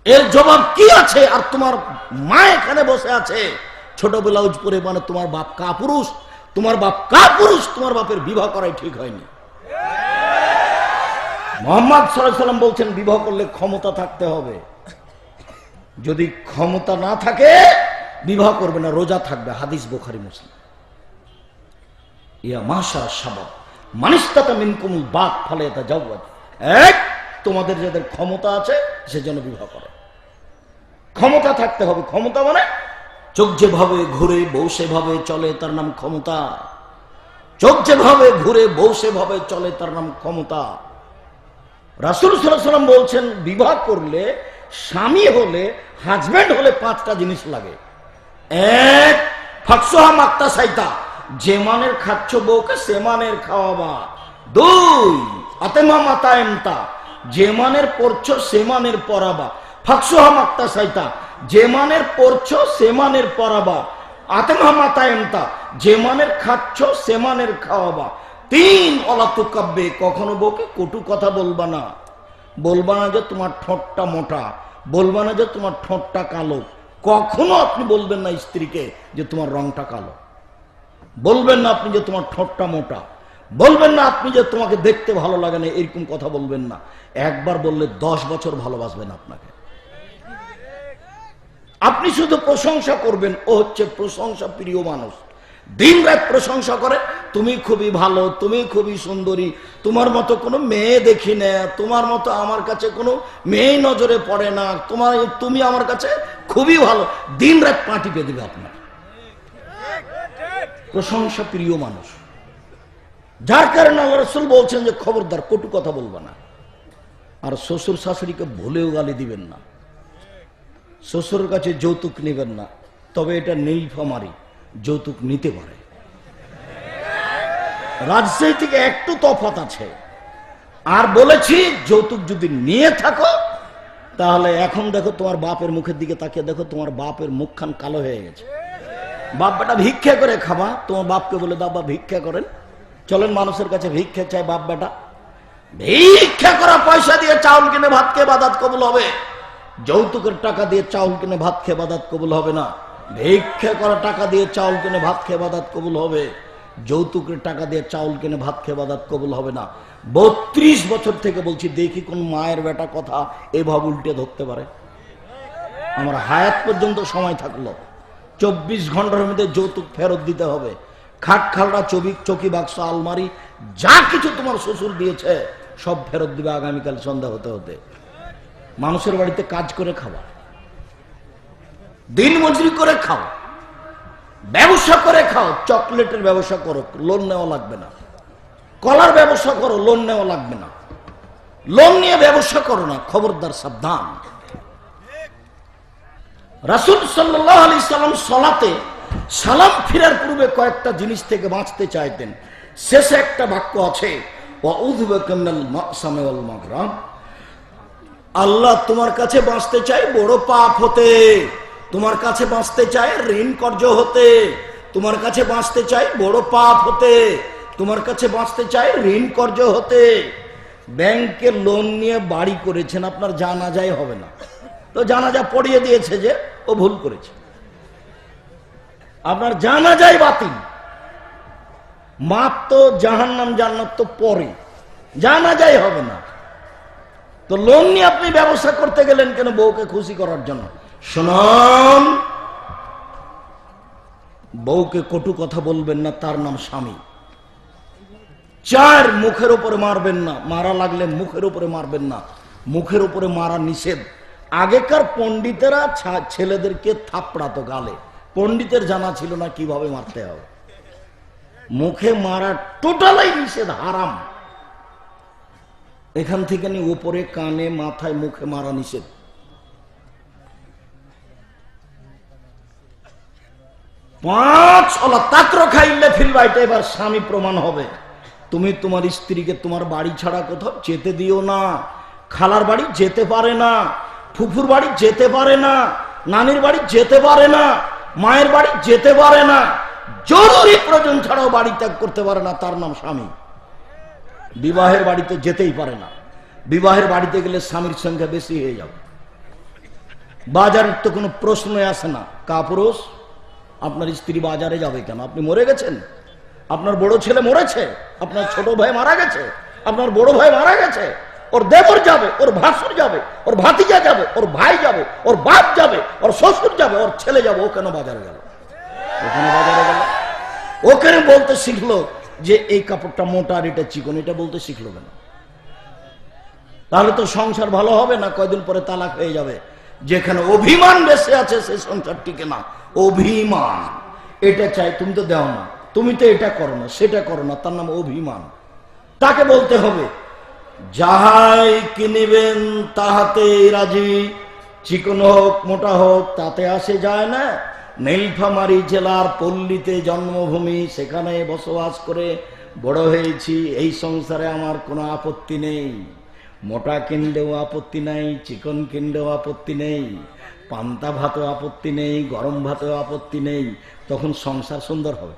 এর জবাব কি আছে? আর তোমার মা এখানে বসে আছে ছোট ব্লাউজ পরে, মানে তোমার বাপ কাপুরুষ, তোমার বাপ কাপুরুষ, তোমার বাপের বিবাহ করাই ঠিক হয়নি। মুহাম্মদ সাল্লাল্লাহু আলাইহি ওয়াসাল্লাম বলছেন বিবাহ করলে ক্ষমতা থাকতে হবে, যদি ক্ষমতা না থাকে বিবাহ করবে না, রোজা থাকবে, হাদিস বুখারী মুসলিম। ইয়া মাশা শাবাব মানিস্তাতা মিনকুমুল বাত ফালায়াতাজাওয়াজ, এক তোমাদের যাদের ক্ষমতা আছে সেজন্য বিবাহ করে, ক্ষমতা থাকতে হবে। ক্ষমতা মানে চোখ যেভাবে ঘুরে বউ সেভাবে চলে তার নাম ক্ষমতা, চোখ যেভাবে ঘুরে বউ সেভাবে চলে তার নাম ক্ষমতা। রাসূল সাল্লাল্লাহু আলাইহি ওয়াসাল্লাম বলছেন বিবাহ করলে, স্বামী হলে, হাজবেন্ড হলে 5টা জিনিস লাগে। এক, ফাকসুহা মাক্তা সাইতা, যে মানের খাচ্ছ বউকে সে মানের খাওয়াবা। 2, আতেমা মাতায়েমতা, যে মানের পড়ছো সে মানের পড়াবা। ফাকসুহা মাক্তা সাইতা, যে মানের পড়ছো সে মানের পড়াবা। আতেমা মাতায়েমতা, যে মানের খাচ্ছ সে মানের খাওয়াবা। 3, অলাতুকাব্বে, কখনো বউকে কটু কথা বলবা না, বলবা না যে তোমার ঠোঁটটা মোটা, বলবা না যে তোমার ঠোঁটটা কালো, কখনো আপনি বলবেন না স্ত্রীকে যে তোমার রংটা কালো, বলবেন না আপনি যে তোমার ঠোঁটটা মোটা, বলবেন না আপনি যে তোমাকে দেখতে ভালো লাগে না, এরকম কথা বলবেন না। একবার বললে 10 বছর ভালোবাসবেন আপনাকে। আপনি শুধু প্রশংসা করবেন, ও হচ্ছে প্রশংসা প্রিয় মানুষ, দিন রাত প্রশংসা করে, তুমি খুবই ভালো, তুমি খুবই সুন্দরী, তোমার মতো কোনো মেয়ে দেখি না, তোমার মতো আমার কাছে কোনো মেয়ে নজরে পড়ে না, তুমি আমার কাছে খুবই ভালো, দিন রাত পা টিপে দিবে আপনার। প্রশংসা প্রিয় মানুষ, যার কারণে আল্লাহ রাসূল বলছেন যে খবরদার কটু কথা বলবা না। আর শ্বশুর শাশুড়িকে ভুলেও গালি দিবেন না, শ্বশুরের কাছে যৌতুক নেবেন না, তবে এটা নীলফামারী, যৌতুক নিতে পারে। রাজশাহী থেকে একটু তফাৎ আছে। আর বলেছি যৌতুক যদি নিয়ে থাকো তাহলে এখন দেখো তোমার বাপের মুখের দিকে তাকিয়ে দেখো, তোমার বাপের মুখখান কালো হয়ে গেছে। বাপ বেটা ভিক্ষা করে খাবা, তোমার বাপকে বলে দাও বা ভিক্ষা করেন, চলেন মানুষের কাছে ভিক্ষা চাই। বাপ বেটা ভিক্ষা করা পয়সা দিয়ে চাউল কিনে ভাত খেয়ে বাদাত কবুল হবে, যৌতুকের টাকা দিয়ে চাউল কিনে ভাত খেয়ে বাদাত কবুল হবে না। ভিক্ষা করা টাকা দিয়ে চাউল কিনে ভাত খেয়ে বাদাত কবুল হবে, যৌতুকের টাকা দিয়ে চাউল কিনে ভাত খেয়ে বাদাত কবুল হবে না। 32 বছর থেকে বলছি, দেখি কোন মায়ের বেটা কথা এভাবে উল্টে ধরতে পারে। আমার হায়াত পর্যন্ত সময় থাকলো, 24 ঘন্টার মধ্যে যৌতুক ফেরত দিতে হবে। খাট খালরা, চৌকি বাক্স, আলমারি, যা কিছু তোমার শ্বশুর দিয়েছে সব ফেরত দিবে আগামীকাল সন্ধ্যা হতে হতে। মানুষের বাড়িতে কাজ করে খাওয়া, দিন মজুরি করে খাও, ব্যবসা করে খাও, চকলেটের ব্যবসা করো, লোন নেওয়া লাগবে না। কলার ব্যবসা করো, লোন নেওয়া লাগবে না। লোন নিয়ে ব্যবসা করো না, খবরদার, সাবধান। রাসূল সাল্লাল্লাহু আলাইহি সাল্লাম সালাতে সালাম ফিরার পূর্বে কয়েকটা জিনিস থেকে বাঁচতে চাইতেন। শেষে একটা বাক্য আছে, ওয়াউযু বিকা মিনাল মা'সামি ওয়াল মাগরাম, আল্লাহ তোমার কাছে বাঁচতে চাই বড় পাপ হতে, তোমার কাছে বাঁচতে চাই ঋণ কর্য হতে, তোমার কাছে বাঁচতে চাই বড় পাপ হতে, তোমার কাছে বাঁচতে চাই ঋণ কর্য হতে। ব্যাংকে লোন নিয়ে বাড়ি করেছেন, আপনার জানাজাই হবে না, তো জানাজা পড়িয়ে দিয়েছে যে ও ভুল করেছে, আপনার জানাজাই বাতিল। মাপ তো জাহান্নাম জান্নাত তো পরে, জানাজাই হবে না। তো লোন নিয়ে আপনি ব্যবসা করতে গেলেন কেন? বউকে খুশি করার জন্য। শুনুন, বউকে কটু কথা বলবেন না, তার নাম স্বামী। 4, মুখের উপরে মারবেন না, মারা লাগলে মুখের উপরে মারবেন না, মুখের উপরে মারা নিষেধ। আগেকার পণ্ডিতেরা ছেলেদেরকে থাপড়াতো গালে, পণ্ডিতের জানা ছিল না কিভাবে মারতে হবে। মুখে মারা টোটালাই নিষেধ, হারাম। এখান থেকে নিয়ে উপরে, কানে, মাথায়, মুখে মারা নিষেধ। পাঁচ ওলা তাত্র খাইলে ফিরবা, এটা এবার স্বামী প্রমাণ হবে। তুমি তোমার স্ত্রীকে তোমার বাড়ি ছাড়া কোথাও যেতে দিও না, খালার বাড়ি যেতে পারে না, ফুফুর বাড়ি যেতে পারে না, নানির বাড়ি যেতে পারে না, মায়ের বাড়ি যেতে পারে না, জরুরি প্রয়োজন ছাড়াও বাড়ি ত্যাগ করতে পারে না, তার নাম স্বামী। বিবাহের বাড়িতে যেতেই পারে না, বিবাহের বাড়িতে গেলে স্বামীর সংখ্যা বেশি হয়ে যাবে। বাজারের তো কোনো প্রশ্নই আসে না। কাপুরুষ, আপনার স্ত্রী বাজারে যাবে কেন? আপনি মরে গেছেন, আপনার বড় ছেলে মরেছে, আপনার ছোট ভাই মারা গেছে, আপনার বড় ভাই মারা গেছে, ওর দেবর যাবে, ওর ভাসুর যাবে, ওর ভাতিজা যাবে, ওর ভাই যাবে, ওর বাপ যাবে, ওর শ্বশুর যাবে, ওর ছেলে যাবে, ও কেন বাজারে গেল? ওখানে বাজারে গেল, ওখানে বলতে শিখলো যে এই কাপড়টা মোটা আর এটা চিকন, এটা বলতে শিখলো কেন? তাহলে তো সংসার ভালো হবে না, কয়দিন পরে তালাক হয়ে যাবে। যেখানে অভিমান বেশি আছে সে সংসার টিকে না। অভিমান, এটা চাই, তুমি তো দেও না, তুমি তো এটা করো না, সেটা করো না, তার নাম অভিমান। তাকে বলতে হবে যাহাই কিনিবেন তাহাতেই রাজি, চিকন হোক মোটা হোক তাতে আসে যায় না। নীলফামারী জেলার পল্লীতে জন্মভূমি, সেখানে বসবাস করে বড় হয়েছি, এই সংসারে আমার কোনো আপত্তি নেই। মোটা কিনলেও আপত্তি নাই, চিকন কিনলেও আপত্তি নেই, পান্তা ভাতও আপত্তি নেই, গরম ভাতেও আপত্তি নেই। তখন সংসার সুন্দর হবে,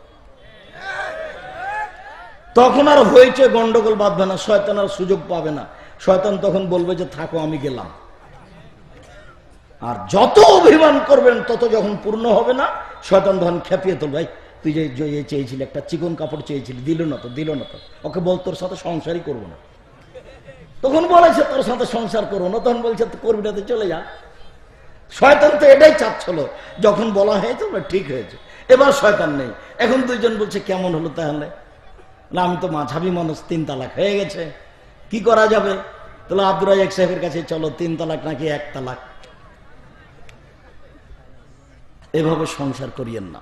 তখন আর হয়েছে গন্ডগোল বাঁধবে না, শয়তান আর সুযোগ পাবে না। শয়তান তখন বলবে যে থাকো, আমি গেলাম। আর যত অভিমান করবেন তত যখন পূর্ণ হবে না, শয়তান তখন খেপিয়ে তোল, ভাই তুই যে চেয়েছিলি, একটা চিকন কাপড় চেয়েছিলি, দিল না তো, দিল না তো, ওকে বল তোর সাথে সংসারই করবো না। তখন বলেছে তোর সাথে সংসার করবো না, তখন বলছে করবি না তো চলে যা। শয়তান তো এটাই চাচ্ছিল, যখন বলা হয়েছে ঠিক হয়েছে। এবার শয়তান নেই, এখন দুইজন বলছে কেমন হলো তাহলে? আমি তো মাঝাবি মানুষ, 3 তালাক হয়ে গেছে, কি করা যাবে? তাহলে আব্দুর রাজ্জাক সাহেবের কাছে চলো, 3 তালাক নাকি 1 তালাক। এভাবে সংসার করিয়েন না।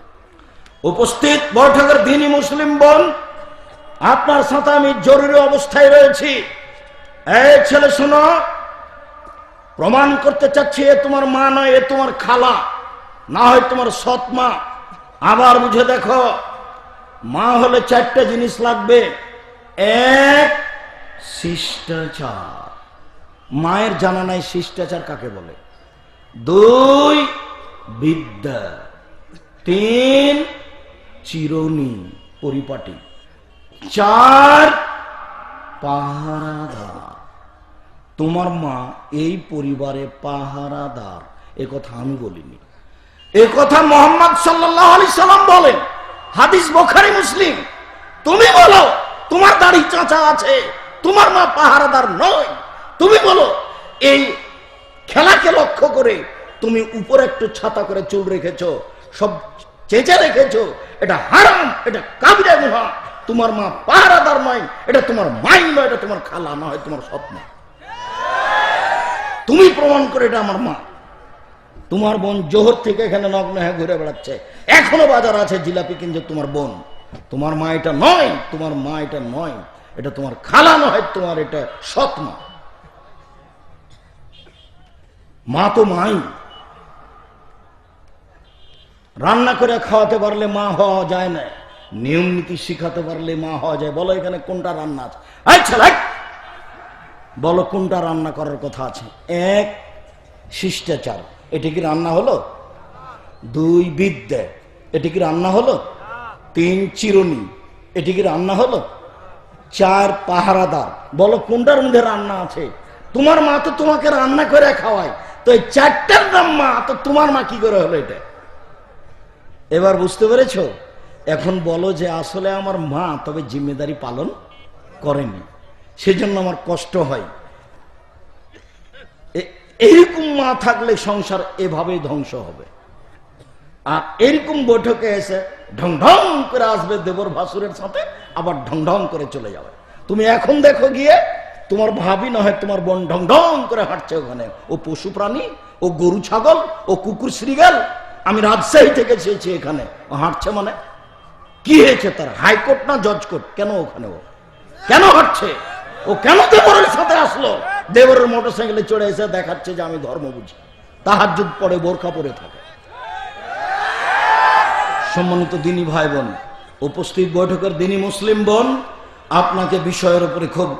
উপস্থিত বৈঠকের দিনই মুসলিম বোন, আপনার সাথে আমি জরুরি অবস্থায় রয়েছি। এই ছেলে শোনো, প্রমাণ করতে চাচ্ছি এ তোমার মা নয়, এ তোমার খালা, না হয় তোমার সৎ মা। আবার বুঝে দেখো, মা হলে 4টে জিনিস লাগবে। 1, শিষ্টাচার, মায়ের জানা নাই শিষ্টাচার কাকে বলে। 2, বিদ্যা। 3, চিরুনি, পরিপাটি। 4, পাহারাদার। তোমার মা এই পরিবারে পাহারাদার, এ কথা আমি বলিনি, এ কথা মুহাম্মদ সাল্লাল্লাহু আলাইহি সাল্লাম বলেন, হাদিস বুখারী মুসলিম। তুমি বলো তোমার দাড়ি চাঁচা আছে, তোমার মা পাহারাদার নয়। তুমি বলো এই খেলাকে লক্ষ্য করে তুমি উপরে একটু ছাতা করে চুল রেখেছো, সব চেঁচে রেখেছো, এটা হারাম, এটা কাবিরা গুনাহ। তোমার মা পাহারাদার নয়, এটা তোমার মাই নয়, এটা তোমার খালা নয়, তোমার সৎ মা। তুমি প্রমাণ করে এটা আমার মা। তোমার বোন জোহর থেকে এখানে নগ্ন হয়ে ঘুরে বেড়াচ্ছে, এখনো বাজার আছে জিলাপি কিনছে, তোমার বোন। তোমার মা এটা নয়, তোমার মা এটা নয়, এটা তোমার খালা নয়, তোমার এটা সৎ মা। মা তো মাই। রান্না করে খাওয়াতে পারলে মা হওয়া যায় না, নিয়ম নীতি শিখাতে পারলে মা হওয়া যায়। বলো এখানে কোনটা রান্না আছে? আচ্ছা বলো কোনটা রান্না করার কথা আছে? 1, শিষ্টাচার, এটা কি রান্না হলো? 2, বিদ্যা, এটা কি রান্না হলো? 3, চিরুনি, এটা কি রান্না হলো? 4, পাহারাদার। বলো কোনটার মধ্যে রান্না আছে? তোমার মা তো তোমাকে রান্না করে খাওয়ায়, তো এই 4টার নাম মা, তো তোমার মা কি করে হলো এটা? এবার বুঝতে পেরেছো? এখন বলো যে আসলে আমার মা তবে জিম্মেদারি পালন করেনি, সেজন্য আমার কষ্ট হয়। এইরকম মা থাকলে সংসার এভাবেই ধ্বংস হবে। আর এরকম বৈঠকে এসে ঢং ঢং করে আসবে দেবর ভাসুরের সাথে, আবার ঢং ঢং করে চলে যাবে। তুমি এখন দেখো গিয়ে, তোমার ভাবি না হয় তোমার বোন ঢং ঢং করে হাঁটছে ওখানে, ও পশু প্রাণী, ও গরু ছাগল, ও কুকুর শ্রীগাল। আমি রাজশাহী থেকে চেয়েছি, এখানে ও হাঁটছে মানে কি হয়েছে? তার হাইকোর্ট না জজ কোর্ট? কেন ওখানে ও কেন হাঁটছে? ও কেন দেবরের সাথে আসলো? দেবরের মোটরসাইকেলে চড়ে এসে দেখাচ্ছে যে আমি ধর্ম বুঝি, তাহাজ্জুদ পড়ে, বোরকা পরে থাকে। সম্মানিত দিনী ভাই বোন, উপস্থিত বৈঠকের দিনী মুসলিম বোন, আপনাকে বিষয়ের উপরে খুব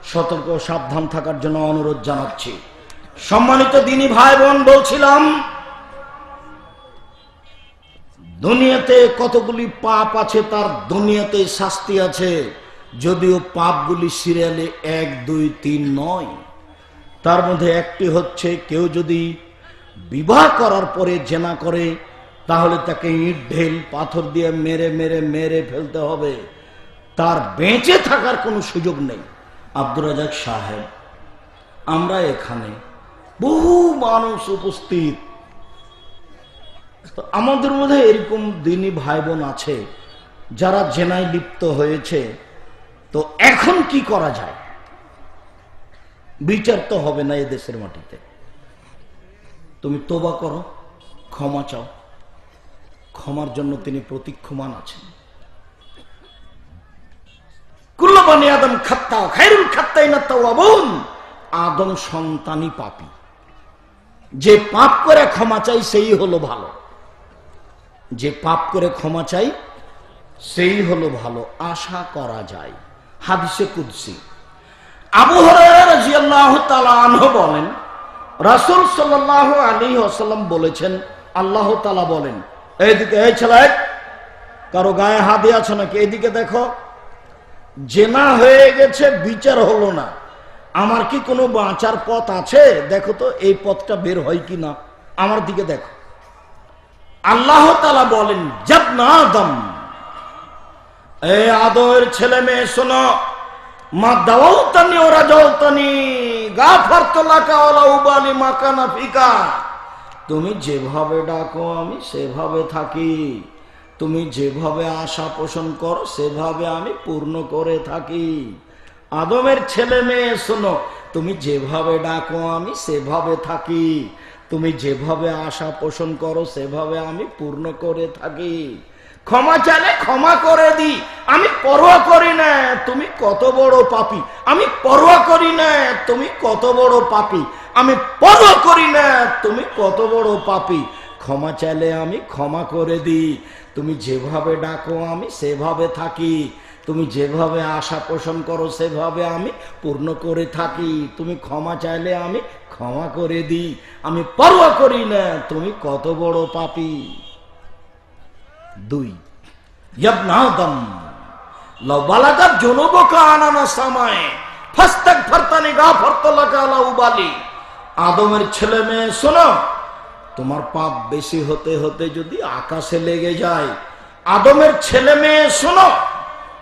সতর্ক সাবধান থাকার জন্য অনুরোধ জানাচ্ছি। সম্মানিত দিনী ভাই বোন, বলছিলাম দুনিয়াতে কতগুলি পাপ আছে, তার দুনিয়াতে শাস্তি আছে, যদিও পাপগুলি সিরিয়ালে 1, 2, 3 নয়। তার মধ্যে একটি হচ্ছে, কেউ যদি বিবাহ করার পরে জেনা করে তাহলে তাকে ইট ঢেল পাথর দিয়ে মেরে মেরে মেরে ফেলতে হবে, তার বেঁচে থাকার কোনো সুযোগ নেই। আব্দুর রাজাক সাহেব, আমরা এখানে বহু মানুষ উপস্থিত, আমাদের মধ্যে এরকম দিনী ভাই বোন আছে যারা জেনায় লিপ্ত হয়েছে। তো এখন কি করা যায়? বিচার তো হবে না এ দেশের মাটিতে। তুমি তোবা করো, ক্ষমা চাও, ক্ষমার জন্য তিনি প্রতীক্ষমান আছেন। কুল্লু বনি আদম খাত্তা, খায়রুল খাত্তাইনা তাওয়াবুন। আদম সন্তানই পাপী, যে পাপ করে ক্ষমা চাই সেই হলো ভালো, যে পাপ করে ক্ষমা চাই সেই হলো ভালো, আশা করা যায়। হাদিসে কুদসি আবু হুরায়রা রাদিয়াল্লাহু তাআলা আনহু বলেন, রাসূল সাল্লাল্লাহু আলাইহি ওয়াসাল্লাম বলেছেন, আল্লাহ তাআলা বলেন, এইদিকে, এই ছেলে, কারো গায়ে হাত দিয়ে আছো নাকি? এইদিকে দেখো, জেনা হয়ে গেছে, বিচার হলো না, আমার কি কোনো বাঁচার পথ আছে? দেখো তো এই পথটা বের হয় কি না, আমার দিকে দেখো। আল্লাহ তাআলা বলেন, জাবনা আদম, এই আদমের ছেলে মেয়ে শোনো, মা দাওয়াতানি ওয়া রাজাওতানি গাফারতু লাকা ওয়ালা উবালি মা কানা ফিকা। তুমি যেভাবে ডাকো আমি সেভাবে থাকি, তুমি যেভাবে আশা পোষণ করো সেভাবে আমি পূর্ণ করে থাকি। আদমের ছেলে মেয়ে শোনো, তুমি যেভাবে ডাকো আমি সেভাবে থাকি, তুমি যেভাবে আশা পোষণ করো সেভাবে আমি পূর্ণ করে থাকি। ক্ষমা চাইলে ক্ষমা করে দিই, আমি পরোয়া করি না তুমি কত বড় পাপী, আমি পরোয়া করি না তুমি কত বড় পাপী, আমি পরোয়া করি না তুমি কত বড় পাপী। ক্ষমা চাইলে আমি ক্ষমা করে দিই, তুমি যেভাবে ডাকো আমি সেভাবে থাকি, তুমি যেভাবে আশা পোষণ করো সেভাবে আমি পূর্ণ করে থাকি। তুমি ক্ষমা চাইলে আমি ক্ষমা করে দিই, আমি পরোয়া করি না তুমি কত বড় পাপী। 2, ইবনা আদম লাউ বালাগাত যুনুবুকা আনানা সামায়ে ফাস্তাগফারতানি গাফারতু লাকা লা উবালি। আদমের ছেলে মেয়ে শোনো, তোমার পাপ বেশি হতে হতে যদি আকাশে লেগে যায়, আদমের ছেলে মেয়ে শোনো,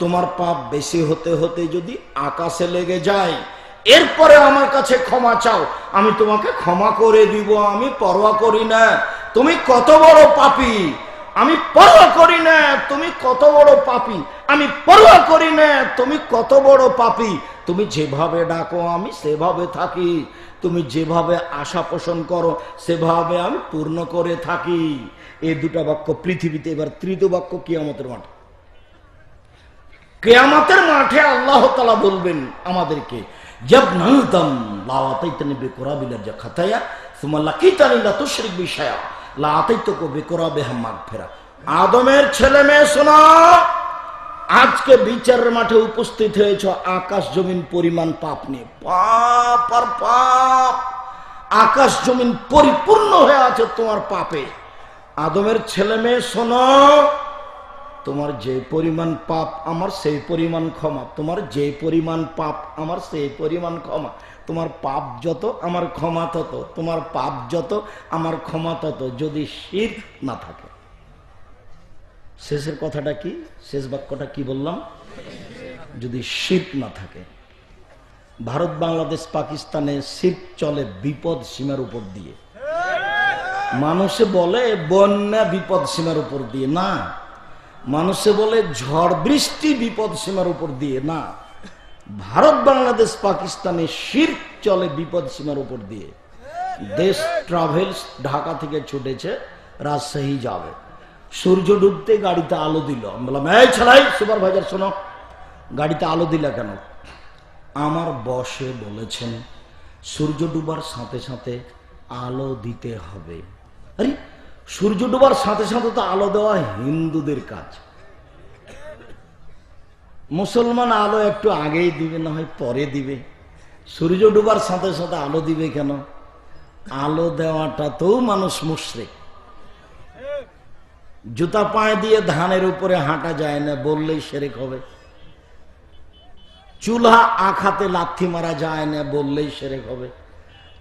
তোমার পাপ বেশি হতে হতে যদি আকাশে লেগে যায়, এরপরে আমার কাছে ক্ষমা চাও, আমি তোমাকে ক্ষমা করে দিব, আমি পরোয়া করি না তুমি কত বড় পাপী, আমি পরোয়া করি না তুমি কত বড় পাপী, আমি পরোয়া করি না তুমি কত বড় পাপী। তুমি যেভাবে ডাকো আমি সেভাবে থাকি, তুমি যেভাবে আশা পোষণ করো সেভাবে আমি পূর্ণ করে থাকি। এই দুটা বাক্য পৃথিবীতে। এবার তৃতীয় বাক্য কিয়ামতের মাঠে। কিয়ামতের মাঠে আল্লাহ তাআলা বলবেন আমাদেরকে, ইয়াবনা আদম লা আতাইতানি বিকুরাবিল খাতায়া সুম্মা লাকিতানি লা তুশরিক বি শাইআ লা আতাইতুকা বিকুরাবিহা মাগফিরা। আদমের ছেলে মেয়ে শোনো, আজকে বিচারের মাঠে উপস্থিত হয়েছে আকাশ জমিন পরিমাণ পাপ নিয়ে। পাপ আর পাপ, আকাশ জমিন পরিপূর্ণ হয়ে আছে তোমার পাপে। আদমের ছেলে মেয়ে শোনো, তোমার যে পরিমাণ পাপ আমার সেই পরিমাণ ক্ষমা, তোমার যে পরিমাণ পাপ আমার সেই পরিমাণ ক্ষমা। তোমার পাপ যত আমার ক্ষমা তত, তোমার পাপ যত আমার ক্ষমা তত, যদি শিরক না থাকে। শেষের কথাটা কি, শেষ বাক্যটা কি বললাম? যদি শিরক না থাকে। ভারত বাংলাদেশ পাকিস্তানে শিরক চলে বিপদ সীমার উপর দিয়ে। মানুষে বলে বন্যা বিপদ সীমার উপর দিয়ে, না। মানুষে বলে ঝড় বৃষ্টি বিপদ সীমার উপর দিয়ে, না। ভারত বাংলাদেশ পাকিস্তানে শিরক চলে বিপদ সীমার উপর দিয়ে। দেশ ট্রাভেলস ঢাকা থেকে ছুটেছে রাজশাহী যাবে, সূর্য ডুবতে গাড়িতে আলো দিল। আমি বললাম, এই ছেলাই সুপারভাইজার শোনো, গাড়িতে আলো দিলা কেন? আমার বসে বলেছেন সূর্য ডুবার সাথে সাথে আলো দিতে হবে। আরে সূর্য ডুবার সাথে সাথে তো আলো দেওয়া হিন্দুদের কাজ, মুসলমান আলো একটু আগেই দিবে না হয় পরে দিবে। সূর্য ডুবার সাথে সাথে আলো দিবে কেন? আলো দেওয়াটা তো মানুষ মুশরিক। জুতা পায়ে দিয়ে ধানের উপরে হাঁটা যায় না বললেই শিরক হবে। চুলা আখাতে লাথি মারা যায় না বললেই শিরক হবে।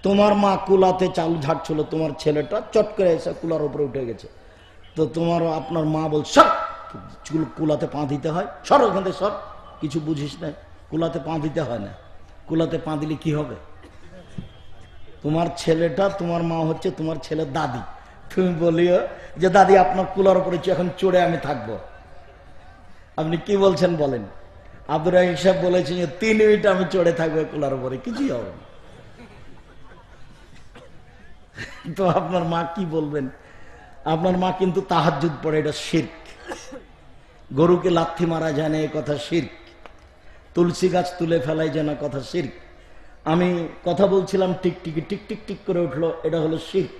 তোমার মা কুলাতে চাল ঝাড়ছিল, তোমার ছেলেটা চট করে এসে কুলার উপরে উঠে গেছে, তো তোমার আপনার মা বল সর, কুলাতে পা দিতে হয়, সর ওখান থেকে সর, কিছু বুঝিস না, কুলাতে পা দিতে হয় না। কুলাতে পা দিলে কি হবে? তোমার ছেলেটা, তোমার মা হচ্ছে তোমার ছেলের দাদি, তুমি বলিও যে দাদি আপনার কুলার উপরে এখন চড়ে আমি থাকবো। আপনি কি বলছেন বলেন? আব্দুর রাহিম সাহেব বলেছেন যে 3 মিনিট আমি চড়ে থাকবো কুলার উপরে, কিছুই হবে না। তো আপনার মা কি বলবেন? আপনার মা কিন্তু তাহাজ্জুদ পড়ে, এটা শিরক। গরুকে লাথি মারা যায় না, এ কথা শিরক। তুলসী গাছ তুলে ফেলাই যায় না, কথা শিরক। আমি কথা বলছিলাম, টিকটিকি টিক টিক টিক করে উঠলো, এটা হলো শিরক।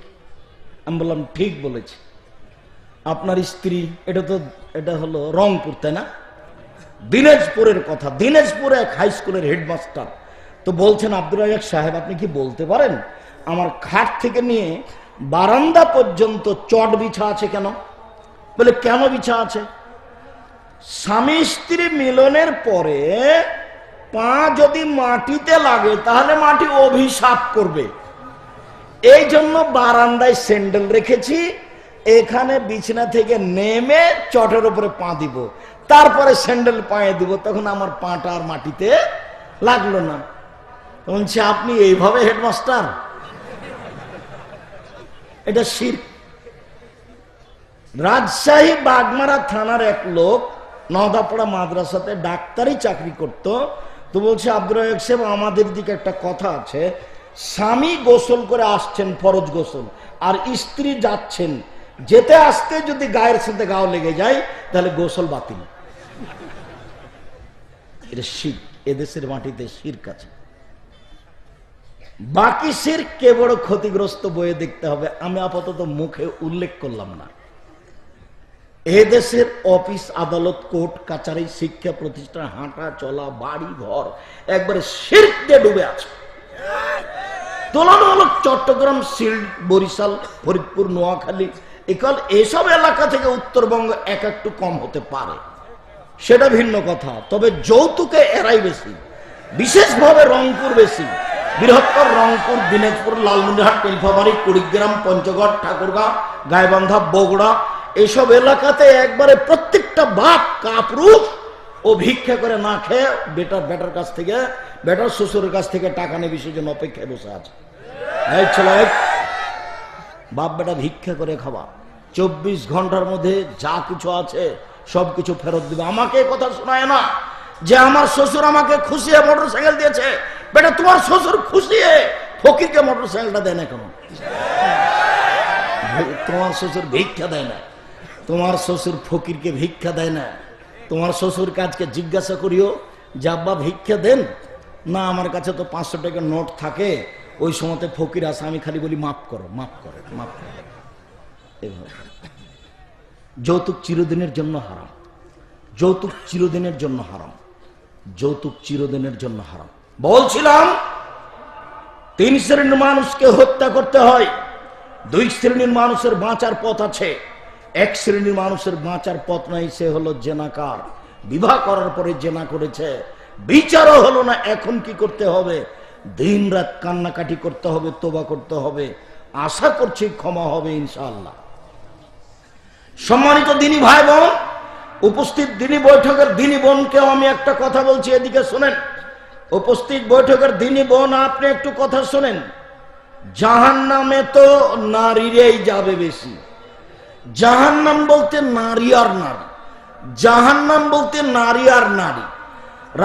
আমি বললাম ঠিক বলেছি। আপনার স্ত্রী, এটা হলো রংপুর, তাই না? দিনাজপুরের কথা। দিনাজপুরে এক হাই স্কুলের হেডমাস্টার তো বলছেন, আব্দুর রাজাক সাহেব আপনি কি বলতে পারেন আমার খাট থেকে নিয়ে বারান্দা পর্যন্ত চট বিছা আছে কেন? বলে কেন বিছা আছে? স্বামী স্ত্রী মিলনের পরে পা যদি মাটিতে লাগে তাহলে মাটি অভিশাপ করবে, এই জন্য বারান্দায় স্যান্ডেল রেখেছি, এখানে বিছানা থেকে নেমে চটের উপরে পা দিব, তারপরে স্যান্ডেল পায়ে দিব, তখন আমার পাটা আর মাটিতে লাগলো না। বলছে আপনি এইভাবে হেডমাস্টার? এটা শিরক। রাজশাহী বাগমারা থানার এক লোক নওদাপাড়া মাদ্রাসাতে ডাক্তারি চাকরি করত, তো বলছে আব্দুর রাজাক সাহেব আমাদের দিকে একটা কথা আছে, স্বামী গোসল করে আসছেন ফরজ গোসল, আর স্ত্রী যাচ্ছেন, যেতে আসতে যদি গায়ের সাথে গাও লেগে যায় তাহলে গোসল বাতিল। এটা শিরক। এদেশের মাটিতে শিরক আছে। বাকি শিরক কে বড় ক্ষতিগ্রস্ত বইয়ে দেখতে হবে, আমি আপাতত মুখে উল্লেখ করলাম না। এদেশের অফিস আদালত কোর্ট কাচারি শিক্ষা প্রতিষ্ঠান হাঁটা চলা বাড়ি ঘর একবারে শিরক দিয়ে ডুবে আছে। তুলনামূলক চট্টগ্রাম, সিলেট, বরিশাল, ফরিদপুর, নোয়াখালী এসব এলাকা থেকে উত্তরবঙ্গ এক একটু কম হতে পারে, সেটা ভিন্ন কথা। তবে যৌতুকে এরাই বেশি, বিশেষভাবে রংপুর বেশি। বৃহত্তর রংপুর, দিনাজপুর, লালমনিরহাট, নীলফামারী, কুড়িগ্রাম, পঞ্চগড়, ঠাকুরগাঁও, গাইবান্ধা, বগুড়া এসব এলাকাতে একবারে প্রত্যেকটা বাপ কাপুরুষ ও ভিক্ষা করে না খেয়ে বেটার কাছ থেকে, বেটার শ্বশুরের কাছ থেকে টাকা নেবে সেজন্য অপেক্ষায় বসে আছে। এই ছেলে, বাপ বেটা ভিক্ষা করে খাওয়া, 24 ঘন্টার মধ্যে যা কিছু আছে সবকিছু ফেরত দিবে। আমাকে কথা শোনায় না যে আমার শ্বশুর আমাকে খুশিয়ে মোটরসাইকেল দিয়েছে। বেটা তোমার শ্বশুর খুশিয়ে ফকিরকে মোটরসাইকেলটা দেয় না কেন? তোমার শ্বশুর ভিক্ষা দেয় না, তোমার শ্বশুর ফকিরকে ভিক্ষা দেয় না। তোমার শ্বশুর কাজকে জিজ্ঞাসা করিও যে আব্বা ভিক্ষা দেন না, আমার কাছে তো 500 টাকার নোট থাকে, ওই সময়তে ফকির আসে, আমি খালি বলি মাফ করো মাফ করো মাফ করো। যৌতুক চিরদিনের জন্য হারাম। যৌতুক চিরদিনের জন্য হারাম। যৌতুক চিরদিনের জন্য হারাম। বলছিলাম 3 শ্রেণীর মানুষকে হত্যা করতে হয়, 2 শ্রেণীর মানুষের বাঁচার পথ আছে। 1 শ্রেণীর মানুষের বাঁচার পথ নাই, সে হলো জেনাকার। বিবাহ করার পরে জেনা করেছে, বিচারও হলো না, এখন কি করতে হবে? দিন রাত কান্নাকাটি করতে হবে, তোবা করতে হবে। আশা করছি ক্ষমা হবে ইনশাআল্লাহ। সম্মানিত দিনী ভাই বোন, উপস্থিত দিনী বৈঠকের দিনী বোনকেও আমি একটা কথা বলছি, এদিকে শোনেন। উপস্থিত বৈঠকের দিনী বোন, আপনি একটু কথা শোনেন। জাহান্নামে তো নারীরাই যাবে বেশি। জাহান্নাম বলতে নারী আর নারী, জাহান্নাম বলতে নারী আর নারী।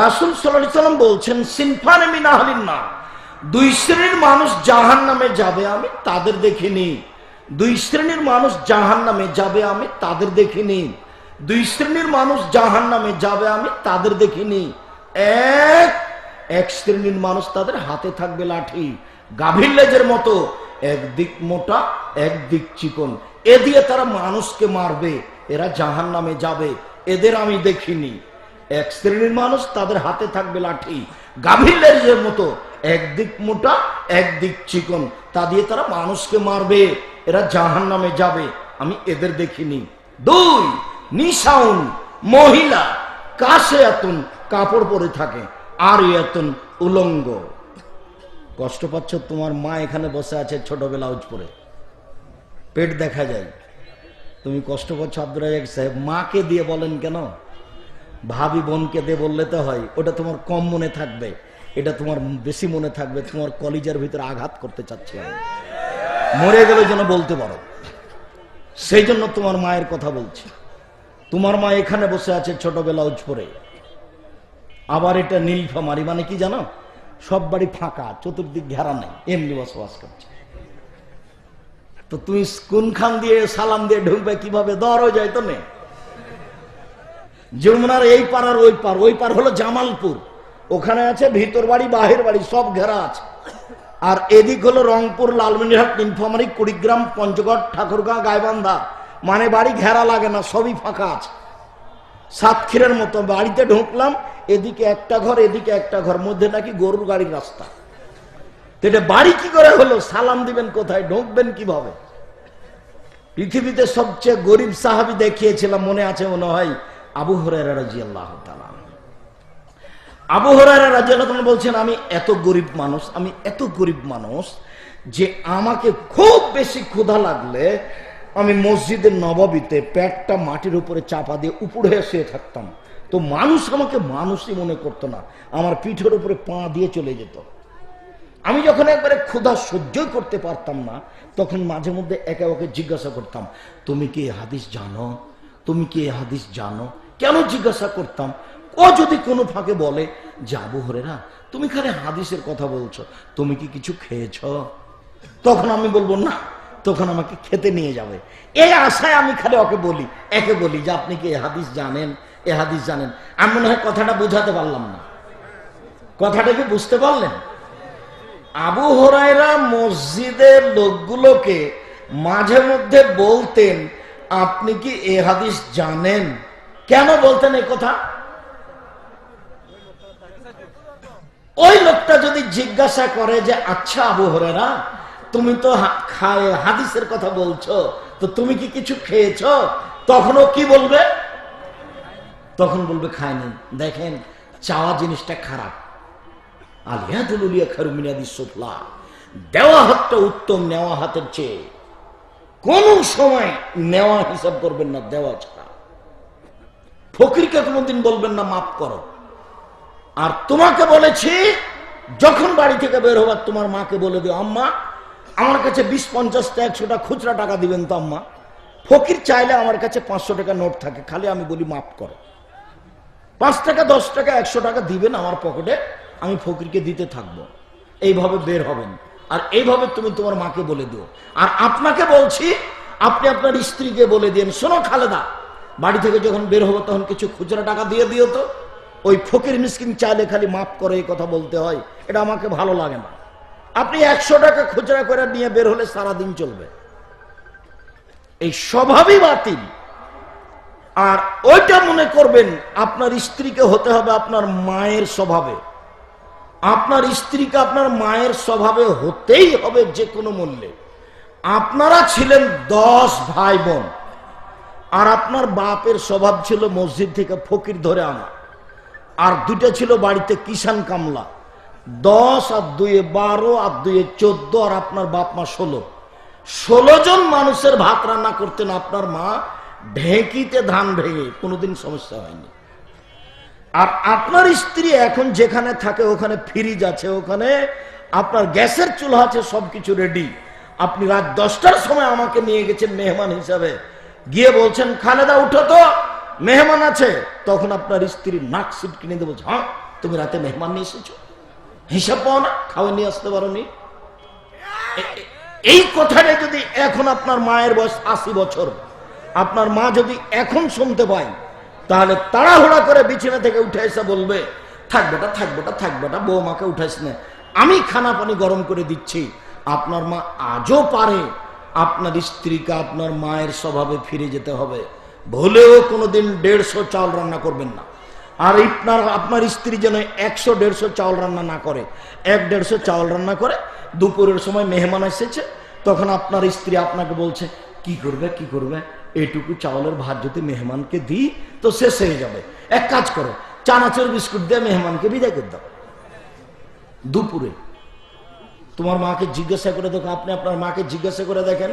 রাসূল সাল্লাল্লাহু আলাইহি ওয়াসাল্লাম বলছেন, সিনফানে মিন আহলিন নার, 2 শ্রেণীর মানুষ জাহান্নামে যাবে, আমি তাদের দেখিনি। 2 শ্রেণীর মানুষ জাহান্নামে যাবে, আমি তাদের দেখিনি। 2 শ্রেণীর মানুষ জাহান্নামে যাবে, আমি তাদের দেখিনি। এক শ্রেণীর মানুষ, তাদের হাতে থাকবে লাঠি, গাভীর লেজের মতো, একদিক মোটা একদিক চিকন, এ দিয়ে তারা মানুষকে মারবে, এরা জাহান্নামে যাবে, এদের আমি দেখিনি। 1 শ্রেণীর মানুষ, তাদের হাতে থাকবে লাঠি, গাভীর লেজের মতো, একদিক মোটা একদিক চিকন, তা দিয়ে তারা মানুষকে মারবে, এরা জাহান্নামে যাবে, আমি এদের দেখিনি। 2, নিশাউন, মহিলা, কাশে এতন, কাপড় পরে থাকে, আর এতন, উলঙ্গ। কষ্ট পাচ্ছ? তোমার মা এখানে বসে আছে ছোট ব্লাউজ পরে, পেট দেখা যায়, তুমি কষ্ট পাচ্ছ। আব্দুর রাজাক সাহেব মাকে দিয়ে বলেন কেন? ভাবি বোনকে দিয়ে বললে তো হয়, ওটা তোমার কম মনে থাকবে, এটা তোমার বেশি মনে থাকবে। তোমার কলিজার ভিতরে আঘাত করতে চাচ্ছি আমি, মরে গেলে যেন বলতে পারো, সেই জন্য তোমার মায়ের কথা বলছি। তোমার মা এখানে বসে আছে ছোট ব্লাউজ পরে, আবার এটা নীলফামারি, মানে কি জানো, সব বাড়ি ফাঁকা, চতুর্দিক ঘেরা নেই, এমনি বসবাস করছে। তো তুমি কোনখান দিয়ে সালাম দিয়ে ঢুকবে কিভাবে? দরও যায় তো নেই। যমুনার এই পার আর ওই পার, ওই পার হলো জামালপুর, ওখানে আছে ভিতর বাড়ি বাহির বাড়ি সব ঘেরা আছে। আর এদিক হলো রংপুর, লালমনিরহাট, নীলফামারী, কুড়িগ্রাম, পঞ্চগড়, ঠাকুরগাঁ, গাইবান্ধা, মানে বাড়ি ঘেরা লাগে না, সবই ফাঁকা আছে। সাতক্ষীরের মতো বাড়িতে ঢুকলাম, এদিকে একটা ঘর এদিকে একটা ঘর, মধ্যে নাকি গরুর গাড়ির রাস্তা। এটা বাড়ি কি করে হলো? সালাম দিবেন কোথায়, ঢুকবেন কিভাবে? পৃথিবীতে সবচেয়ে গরিব সাহাবী দেখিয়েছিলাম, মনে আছে মনে হয়, আবু হুরায়রা রাদিয়াল্লাহু তাআলা। আবু হুরায়রা রাদিয়াল্লাহু তাআলা বলছেন, আমি এত গরিব মানুষ, আমি এত গরিব মানুষ যে আমাকে খুব বেশি ক্ষুধা লাগলে আমি মসজিদের নববীতে পেটটা মাটির উপরে চাপা দিয়ে উপরে শুয়ে থাকতাম, তো মানুষ আমাকে মানুষই মনে করতো না, আমার পিঠের উপরে পা দিয়ে চলে যেত। আমি যখন একবারে ক্ষুধা সহ্যই করতে পারতাম না, তখন মাঝে মধ্যে একে ওকে জিজ্ঞাসা করতাম, তুমি কি এই হাদিস জানো, তুমি কি এই হাদিস জানো? কেন জিজ্ঞাসা করতাম? ও যদি কোনো ফাঁকে বলে যে আবু হুরায়রা তুমি খালি হাদিসের কথা বলছো, তুমি কি কিছু খেয়েছ? তখন আমি বলবো না, তখন আমাকে খেতে নিয়ে যাবে। এই আশায় আমি খালি ওকে বলি, একে বলি যে আপনি কি এ হাদিস জানেন, এ হাদিস জানেন। আমি মনে হয় কথাটা বুঝাতে পারলাম না, কথাটা কি বুঝতে পারলেন? আবু হুরায়রা মসজিদের লোকগুলোকে মাঝে মধ্যে বলতেন, আপনি কি এ হাদিস জানেন? কেন বলতেন এই কথা? ওই লোকটা যদি জিজ্ঞাসা করে যে আচ্ছা আবু হুরায়রা তুমি তো হাদিসের কথা বলছো, তো তুমি কি কিছু খেয়েছো? তখনও কি বলবে? তখন বলবে খায়নি। দেখেন, চাওয়া জিনিসটা খারাপ। দেওয়া হাতটা উত্তম নেওয়া হাতের চেয়ে। কোন সময় নেওয়া হিসাব করবেন না, দেওয়া ছাড়া। ফকিরকে কোনদিন বলবেন না মাফ করো। আর তোমাকে বলেছি, যখন বাড়ি থেকে বের হবার তোমার মাকে বলে দিও, আম্মা আমার কাছে 20, 50, 100 খুচরা টাকা দিবেন তো আম্মা। ফকির চাইলে আমার কাছে 500 টাকা নোট থাকে, খালি আমি বলি মাফ করো। 5 টাকা, 10 টাকা, 100 টাকা দিবেন আমার পকেটে, আমি ফকিরকে দিতে থাকবো। এইভাবে বের হবেন, আর এইভাবে তুমি তোমার মাকে বলে দিও। আর আপনাকে বলছি, আপনি আপনার স্ত্রীকে বলে দিন, শোনো খালেদা, বাড়ি থেকে যখন বের হবো তখন কিছু খুচরা টাকা দিয়ে দিও তো। ওই ফকির মিসকিন চাইলে খালি মাফ করে এই কথা বলতে হয়, এটা আমাকে ভালো লাগে না। আপনি 100 টাকা খুচরা করে নিয়ে বের হলে সারাদিন চলবে। এই স্বভাবই বাতিল। আর ওইটা মনে করবেন আপনার স্ত্রীকে হতে হবে আপনার মায়ের স্বভাবে, আপনার স্ত্রীকে আপনার মায়ের স্বভাবে হতেই হবে যে কোনো মূল্যে। আপনারা ছিলেন 10 ভাই বোন, আর আপনার বাপের স্বভাব ছিল মসজিদ থেকে ফকির ধরে আনা, আর 2টা ছিল বাড়িতে কিষান কামলা। 10 আর 2 12 আর 2 14, আর আপনার বাপ মা 16 জন মানুষের ভাত রান্না করতেন আপনার মা, ঢেঁকিতে ধান ভেঙে, কোনোদিন সমস্যা হয়নি। আর আপনার স্ত্রী এখন যেখানে থাকে ওখানে ফ্রিজ আছে, ওখানে আপনার গ্যাসের চুলা আছে, সবকিছু রেডি। আপনি রাত 10টার সময় আমাকে নিয়ে গেছেন মেহমান হিসাবে, গিয়ে বলছেন খালেদা উঠো তো মেহমান আছে, তখন আপনার স্ত্রী নাক সিট কিনে দেবো, হ্যাঁ তুমি রাতে মেহমান নিয়ে এসেছো, হিসাব পাও না, খাওয়া নিয়ে আসতে পারো নি। এই কথাটা যদি এখন আপনার মায়ের বয়স 80 বছর, আপনার মা যদি এখন শুনতে পায়, তাহলে তাড়াহুড়া করে বিছানা থেকে উঠে এসে বলবে, থাক বেটা থাক বেটা থাক বেটা, বৌমাকে উঠাইস না, আমি খানা পানি গরম করে দিচ্ছি। আপনার মা আজও পারে আপনার স্ত্রীকে আপনার মায়ের স্বভাবে ফিরে যেতে হবে। ভুলেও কোনোদিন 150 চাল রান্না করবেন না, আর আপনার স্ত্রী যেন 100-150 চাউল রান্না না করে, 1-150 চাউল রান্না করে। দুপুরের সময় মেহমান এসেছে, তখন আপনার স্ত্রী আপনাকে বলছে কি করবে, এইটুকু চাউলের ভাত যদি মেহমানকে দিই তো শেষ হয়ে যাবে। এক কাজ করো, চানাচুর বিস্কুট দিয়ে মেহমানকে বিদায় করে দাও। দুপুরে তোমার মাকে জিজ্ঞাসা করে দেখো, আপনি আপনার মাকে জিজ্ঞাসা করে দেখেন,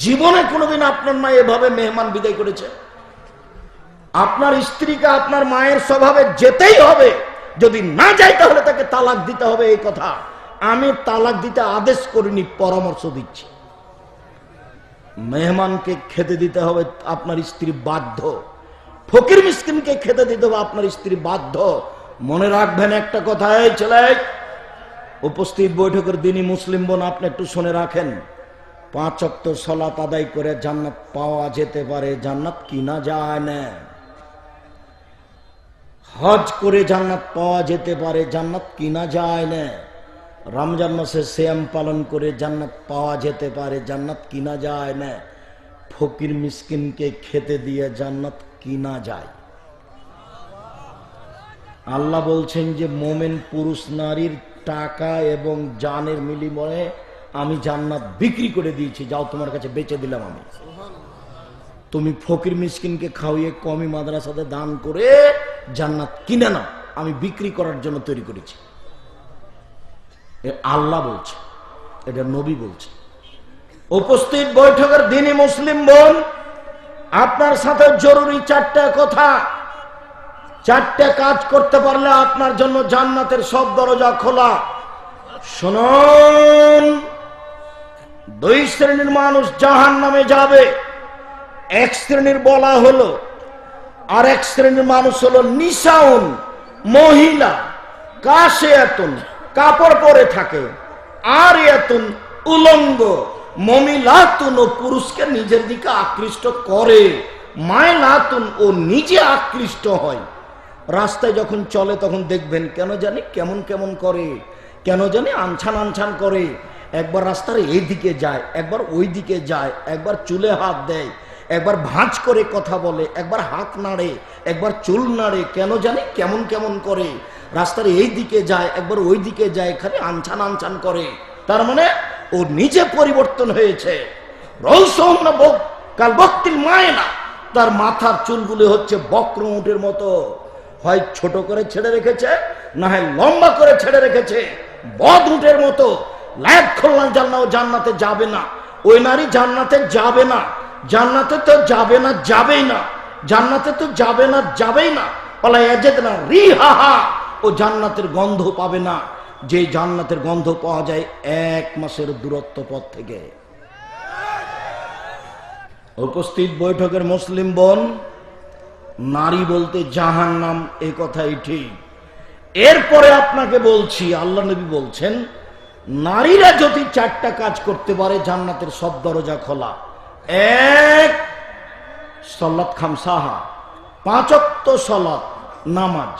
জীবনে কোনোদিন আপনার মা এভাবে মেহমান বিদায় করেছে? আপনার স্ত্রীকে আপনার মায়ের স্বভাবে যেতেই হবে, যদি না যায় তাহলে তাকে তালাক দিতে হবে। এই কথা আমি তালাক দিতে আদেশ করিনি, পরামর্শ দিচ্ছি। মেহমানকে খেতে দিতে হবে, আপনার স্ত্রী বাধ্য। ফকির মিসকিনকে খেতে দিতে হবে, আপনার স্ত্রী বাধ্য। মনে রাখবেন একটা কথা, এই ছেলে, উপস্থিত বৈঠকের দিনই মুসলিম বোন, আপনি একটু শুনে রাখেন, 5 ওয়াক্ত সালাত আদায় করে জান্নাত পাওয়া যেতে পারে, জান্নাত কিনা যায় না। হজ করে জান্নাত পাওয়া যেতে পারে, জান্নাত কিনা যায় না। রমজান মাসে সিয়াম পালন করে জান্নাত পাওয়া যেতে পারে, জান্নাত কিনা যায় না। ফকির মিসকিনকে খেতে দিয়ে জান্নাত কিনা যায়। আল্লাহ বলছেন যে মোমেন পুরুষ নারীর টাকা এবং জানের বিনিময়ে আমি জান্নাত বিক্রি করে দিয়েছি, যাও তোমার কাছে বেচে দিলাম আমি। তুমি ফকির মিসকিনকে খাওয়িয়ে কমি মাদ্রাসাতে দান করে জান্নাত কিনে নাও, আমি বিক্রি করার জন্য তৈরি করেছি। আল্লাহ বলছে, এটা নবী বলছে। উপস্থিত বৈঠকের দিনই মুসলিম বোন, আপনার সাথে জরুরি 4টা কথা, 4টে কাজ করতে পারলে আপনার জন্য জান্নাতের সব দরজা খোলা। শুনুন, 2 শ্রেণীর মানুষ জাহান্নামে যাবে। এক শ্রেণীর বলা হলো, আর এক শ্রেণীর মানুষ হলো নিসাউন, মহিলা, কাশিয়াতুন, কাপড় পরে থাকে, আর এতুন, উলঙ্গ, মমিলাতুন, ও পুরুষকে নিজের দিকে আকৃষ্ট করে, মায়লাতুন, ও নিজে আকৃষ্ট হয়। রাস্তায় যখন চলে তখন দেখবেন কেন জানি কেমন কেমন করে, কেন জানি আনছান আনছান করে। একবার রাস্তার এই দিকে যায়, একবার ওই দিকে যায়, একবার চুলে হাত দেয়, একবার ভাঁজ করে কথা বলে, একবার হাত নাড়ে, একবার চুল নাড়ে, কেন জানি কেমন কেমন করে। রাস্তার এই দিকে যায়, একবার ওই দিকে যায়, খালি আনছান আনছান করে। তার মানে ও নিজে পরিবর্তন হয়েছে। কাল বক্তিল মায়না, তার মাথার চুলগুলি হচ্ছে বক্র উটের মতো, হয় ছোট করে ছেড়ে রেখেছে, না হয় লম্বা করে ছেড়ে রেখেছে, বদ উটের মতো। লাইট খোলনা জান্নাও জান্নাতে যাবে না, ওই নারী জান্নাতে যাবে না, জান্নাতে তো যাবে না, যাবেই না, জান্নাতে তো যাবে না, যাবেই না। বলা এজেদ না রিহাহা, ও জান্নাতের গন্ধ পাবে না, যে জান্নাতের গন্ধ পাওয়া যায় 1 মাসের দূরত্ব পথ থেকে। উপস্থিত বৈঠকের মুসলিম বোন, নারী বলতে জাহান্নাম, এ কথাই ঠিক। এরপরে আপনাকে বলছি, আল্লাহ নবী বলছেন, নারীরা যদি 4টা কাজ করতে পারে জান্নাতের সব দরজা খোলা। 1, সালাত খামসাহা, 5 ওয়াক্ত সালাত নামাজ।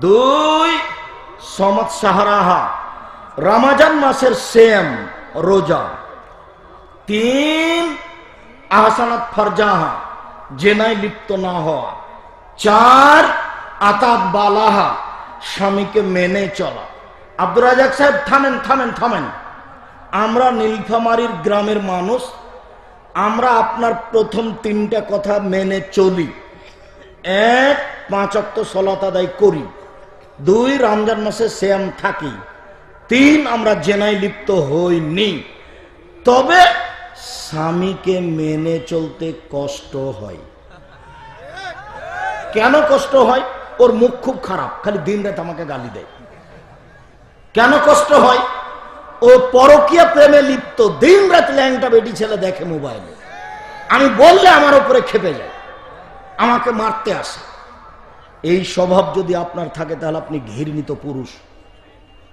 2, সমাত সাহারাহা, রমজান মাসের সিয়াম রোজা। 3, আহসানাত ফারজাহা, জেনায় লিপ্ত না হওয়া। 4, আতাত বালাহা, স্বামীকে মেনে চলা। আব্দুর রাজাক সাহেব থামেন থামেন থামেন, আমরা নীলফামারীর গ্রামের মানুষ, আমরা আপনার প্রথম 3টা কথা মেনে চলি। 1, 5 ওয়াক্ত সালাত আদায় করি। 2, রমজান মাসে সিয়াম থাকি। 3, আমরা জেনায় লিপ্ত হইনি। তবে স্বামীকে মেনে চলতে কষ্ট হয়। কেন কষ্ট হয়? ওর মুখ খুব খারাপ, খালি দিন রাত আমাকে গালি দেয়। কেন কষ্ট হয়? ও পরকীয়া প্রেমে লিপ্ত, দিন রাত ল্যাংটা বেটি ছেলে দেখে মোবাইলে। আমি বললে আমার উপরে খেপে যায়, আমাকে মারতে আসে। এই স্বভাব যদি আপনার থাকে তাহলে আপনি ঘৃণিত পুরুষ।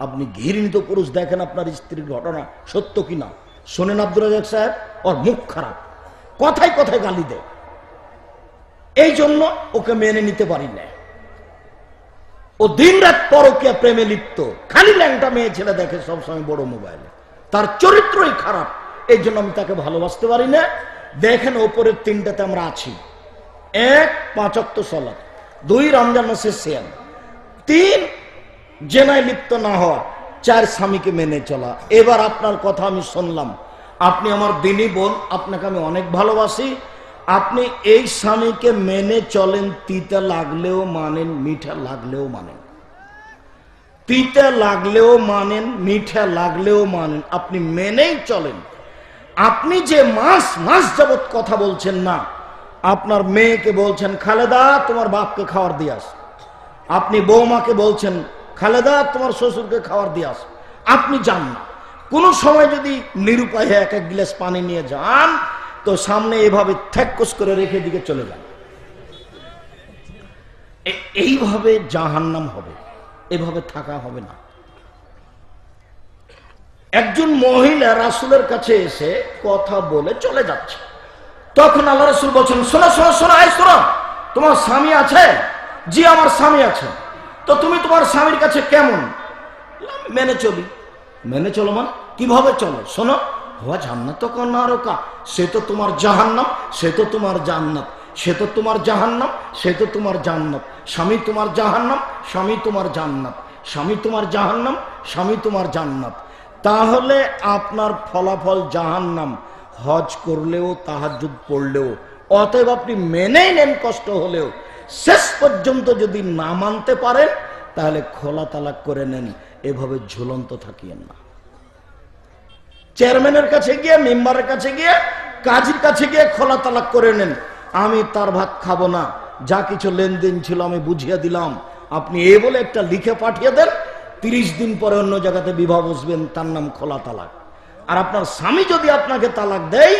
আপনি ঘৃণিত পুরুষ। দেখেন আপনার স্ত্রীর ঘটনা সত্য কিনা শোনেন। আব্দুর রাজাক সাহেব, ওর মুখ খারাপ, কথায় কথায় গালি দেয়, এই জন্য ওকে মেনে নিতে পারি না। ও দিন রাত পরকীয়া প্রেমে লিপ্ত, খালি ল্যাংটা মেয়ে ছেলে দেখে সবসময় বড় মোবাইলে, তার চরিত্রই খারাপ, এই জন্য আমি তাকে ভালোবাসতে পারি না। দেখেন ওপরের 3টাতে আমরা আছি। 1, 5 ওয়াক্ত সালাত, 2 রমজান মাসের সিয়াম, 3 জেনায় লিপ্ত না হওয়া, 4 স্বামীকে মেনে চলা। এবার আপনার কথা আমি শুনলাম, আপনি আমার দিনী বোন, আপনাকে আমি অনেক ভালোবাসি, আপনি এই স্বামীকে মেনে চলেন, তিতা লাগলেও মানেন, মিঠা লাগলেও মানেন, তিতা লাগলেও মানেন, মিঠা লাগলেও মানেন, আপনি মেনেই চলেন। আপনি যে মাস মাস যাবৎ কথা বলছেন না, আপনার মেয়েকে বলছেন খালেদা তোমার বাপকে খাওয়ার দিয়ে আস, আপনি বৌমাকে বলছেন খালেদা তোমার শ্বশুরকে খাওয়ার দিয়ে আস, আপনি যান না। কোনো সময় যদি নিরুপায় এক এক গ্লাস পানি নিয়ে যান, তো সামনে এভাবে ঠেককস করে রেখে দিকে চলে যান। এইভাবে জাহান্নাম হবে, এভাবে থাকা হবে না। একজন মহিলা রাসূলের কাছে এসে কথা বলে চলে যাচ্ছে, তখন আল্লাহ রাসূল বলছেন শোনো শোনো শোনো, এই শোনো, তোমার স্বামী আছে? জি আমার স্বামী আছে। তো তুমি তোমার স্বামীর কাছে কেমন? মেনে চলি। মেনে চলো মানে কিভাবে চলো? শোনো, হুয়া জান্নাতুক ওয়া নারুকা, সে তো তোমার জাহান্নাম, সে তো তোমার জান্নাত, সে তো তোমার জাহান্নাম, সে তো তোমার জান্নাত, স্বামী তোমার জাহান্নাম, স্বামী তোমার জান্নাত, স্বামী তোমার জাহান্নাম, স্বামী তোমার জান্নাত। তাহলে আপনার ফলাফল জাহান্নাম, হজ করলেও তাহাজ্জুদ পড়লেও। অতএব আপনি মেনেই নেন, কষ্ট হলেও শেষ পর্যন্ত যদি না মানতে পারেন তাহলে খোলা তালাক করে নেন, এভাবে ঝুলন্ত থাকিয়েন না। চেয়ারম্যানের কাছে গিয়ে, মেম্বারের কাছে গিয়ে, কাজীর কাছে গিয়ে খোলা তালাক করে নেন, আমি তার ভাত খাবো না, যা কিছু লেনদেন ছিল আমি বুঝিয়ে দিলাম, আপনি এ বলে একটা লিখে পাঠিয়ে দেন, 30 দিন পরে অন্য জায়গাতে বিবাহ বসবেন, তার নাম খোলা তালাক। আর আপনার স্বামী যদি আপনাকে তালাক দেয়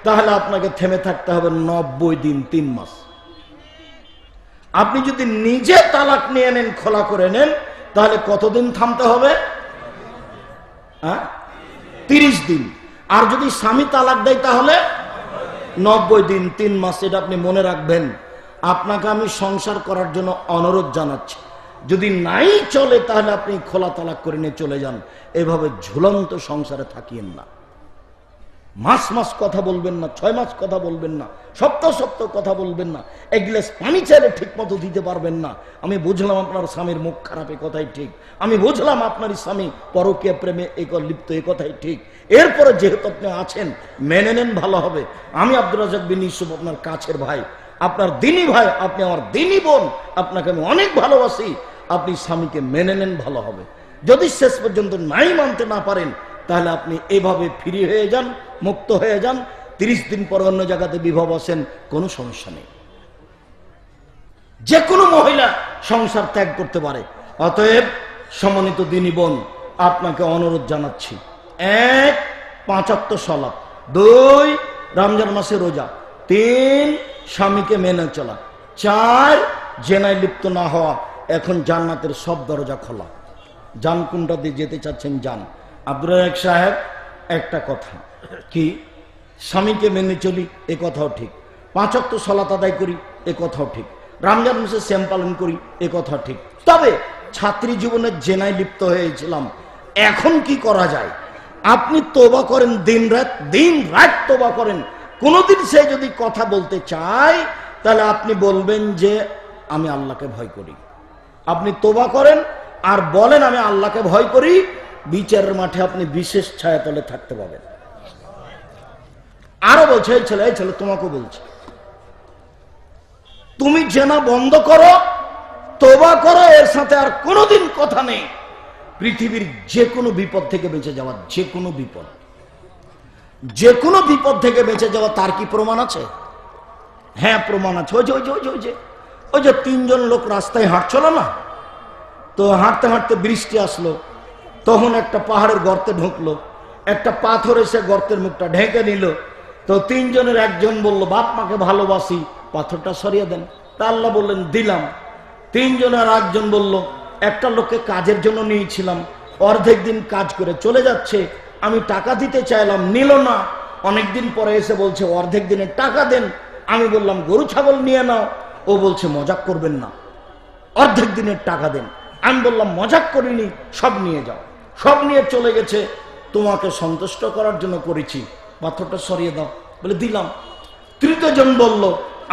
তাহলে আপনাকে থেমে থাকতে হবে 90 দিন 3 মাস। আপনি যদি নিজে তালাক নিয়ে নেন, খোলা করে নেন, তাহলে কতদিন থামতে হবে? 30 দিন। আর যদি স্বামী তালাক দেয় তাহলে 90 দিন 3 মাস। এটা আপনি মনে রাখবেন। আপনাকে আমি সংসার করার জন্য অনুরোধ জানাচ্ছি, যদি নাই চলে তাহলে আপনি খোলা তালাক করে নিয়ে চলে যান, এভাবে ঝুলন্ত সংসারে থাকিয়েন না। মাস মাস কথা বলবেন না, 6 মাস কথা বলবেন না, সপ্তাহ সপ্তাহ কথা বলবেন না, এক গ্লাস পানি চাইলে ঠিক মতো দিতে পারবেন না। আমি বুঝলাম আপনার স্বামীর মুখ খারাপ, এ কথাই ঠিক, আমি বুঝলাম আপনার স্বামী পরকীয়া প্রেমে লিপ্ত, এ কথাই ঠিক। এরপরে যেহেতু আপনি আছেন, মেনে নেন, ভালো হবে। আমি আব্দুর রাজ্জাক বিন ইউসুফ আপনার কাছের ভাই, আপনার দিনী ভাই, আপনি আমার দিনী বোন, আপনাকে আমি অনেক ভালোবাসি। আপনি স্বামীকে মেনে নেন, ভালো হবে। যদি শেষ পর্যন্ত নাই মানতে না পারেন তাহলে আপনি এভাবে ফ্রি হয়ে যান, মুক্ত হয়ে যান, 30 দিন পর অন্য জায়গাতে বিবাহ বসেন, কোনো সমস্যা নেই। যে কোনো মহিলা সংসার ত্যাগ করতে পারে। অতএব সম্মানিত দিনী বোন, আপনাকে অনুরোধ জানাচ্ছি, 1 5 ওয়াক্ত সালাত, 2 রমজান মাসে রোজা, 3 স্বামীকে মেনে চলা, 4 জেনায় লিপ্ত না হওয়া। এখন জান্নাতের সব দরজা খোলা, যান কোনটা দিয়ে যেতে চাচ্ছেন যান। আব্দুর রাজ্জাক সাহেব, একটা কথা কি, স্বামীকে মেনে চলি, এ কথাও ঠিক, 5 ওয়াক্ত সালাত আদায় করি, এ কথাও ঠিক, রমজান মাসে শ্যাম পালন করি, এ কথা ঠিক। তবে ছাত্রী জীবনে জেনায় লিপ্ত হয়েছিলাম, এখন কি করা যায়? আপনি তোবা করেন, দিন রাত তোবা করেন। কোনোদিন সে যদি কথা বলতে চায় তাহলে আপনি বলবেন যে আমি আল্লাহকে ভয় করি। আপনি তোবা করেন আর বলেন আমি আল্লাহকে ভয় করি, বিচারের মাঠে আপনি বিশেষ ছায়াতলে থাকতে পাবেন। আরো বলছে, এই ছেলে তোমাকে বলছে, তুমি জেনা বন্ধ করো, তোবা করো, এর সাথে আর কোনোদিন কথা নেই। পৃথিবীর যে কোনো বিপদ থেকে বেঁচে যাওয়া, যে কোনো বিপদ থেকে বেঁচে যাওয়া, তার কি প্রমাণ আছে? হ্যাঁ প্রমাণ আছে। ওই যে 3 জন লোক রাস্তায় হাঁটছিল না, তো হাঁটতে হাঁটতে বৃষ্টি আসলো, তখন একটা পাহাড়ের গর্তে ঢুকলো, একটা পাথর এসে গর্তের মুখটা ঢেকে নিল। তো 3 জনের একজন বলল বাপ মাকে ভালোবাসি, পাথরটা সরিয়ে দেন। তা আল্লাহ বললেন দিলাম। 3 জনের একজন বলল একটা লোককে কাজের জন্য নিয়েছিলাম, অর্ধেক দিন কাজ করে চলে যাচ্ছে, আমি টাকা দিতে চাইলাম, নিল না। অনেকদিন পরে এসে বলছে অর্ধেক দিনের টাকা দেন। আমি বললাম গরু ছাগল নিয়ে নাও। ও বলছে মজাক করবেন না, অর্ধেক দিনের টাকা দেন। আমি বললাম মজাক করিনি, সব নিয়ে যাও। সব নিয়ে চলে গেছে, তোমাকে সন্তুষ্ট করার জন্য করেছি, পাথরটা সরিয়ে দাও। বলে দিলাম। 3য় জন বলল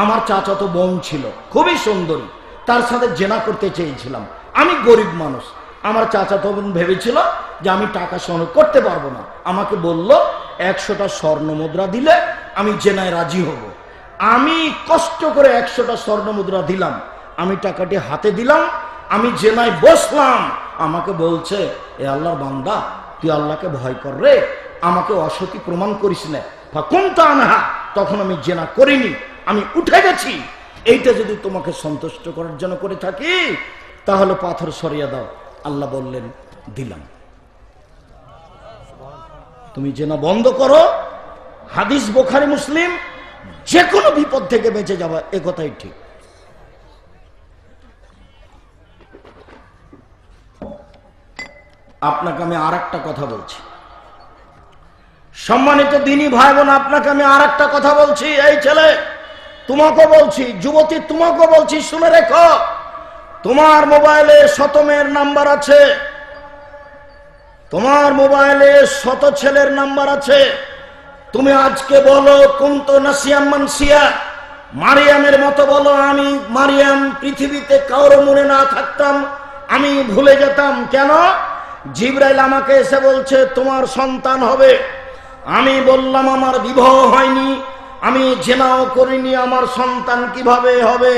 আমার চাচাতো বোন ছিল, খুবই সুন্দরী, তার সাথে জেনা করতে চেয়েছিলাম। আমি গরিব মানুষ, আমার চাচাতো বোন ভেবেছিল যে আমি টাকা সংগ্রহ করতে পারবো না, আমাকে বলল 100টা স্বর্ণ মুদ্রা দিলে আমি জেনায় রাজি হব। আমি কষ্ট করে 100টা স্বর্ণ মুদ্রা দিলাম, আমি টাকাটি হাতে দিলাম, আমি জেনায় বসলাম। আমাকে বলছে, এ আল্লাহর বান্দা, তুই আল্লাহকে ভয় কর রে, আমাকে অসতী প্রমাণ করিস না। ফাকুনতা আনহা, তখন আমি জেনা করিনি, আমি উঠে গেছি। এইটা যদি তোমাকে সন্তুষ্ট করার জন্য করে থাকি তাহলে পাথর সরিয়ে দাও। আল্লাহ বললেন, দিলাম। তুমি জেনা বন্ধ করো, হাদিস বুখারী মুসলিম, যে কোনো বিপদ থেকে বেঁচে যাবে, এ কথাই ঠিক। আপনাকে আমি আর একটা কথা বলছি, সম্মানিত দ্বীনী ভাই বোন, আপনাকে আমি আর একটা কথা বলছি। এই ছেলে তোমাকে বলছি, যুবতী তোমাকে বলছি, শুনে রেখো, তোমার মোবাইলে শত মেয়ের নাম্বার আছে, তোমার মোবাইলে শত ছেলের নাম্বার আছে। তুমি আজকে বলো কুনতু নাসিয়াম মানসিয়া, মারিয়ামের মতো বলো, আমি মারিয়াম পৃথিবীতে কারো মনে না থাকতাম, আমি ভুলে যেতাম। কেন? জিবরাইল আমাকে এসে বলছে তোমার সন্তান হবে। আমি বললাম আমার বিবাহ হয়নি, আমি জেনাও করিনি, আমার সন্তান কিভাবে হবে?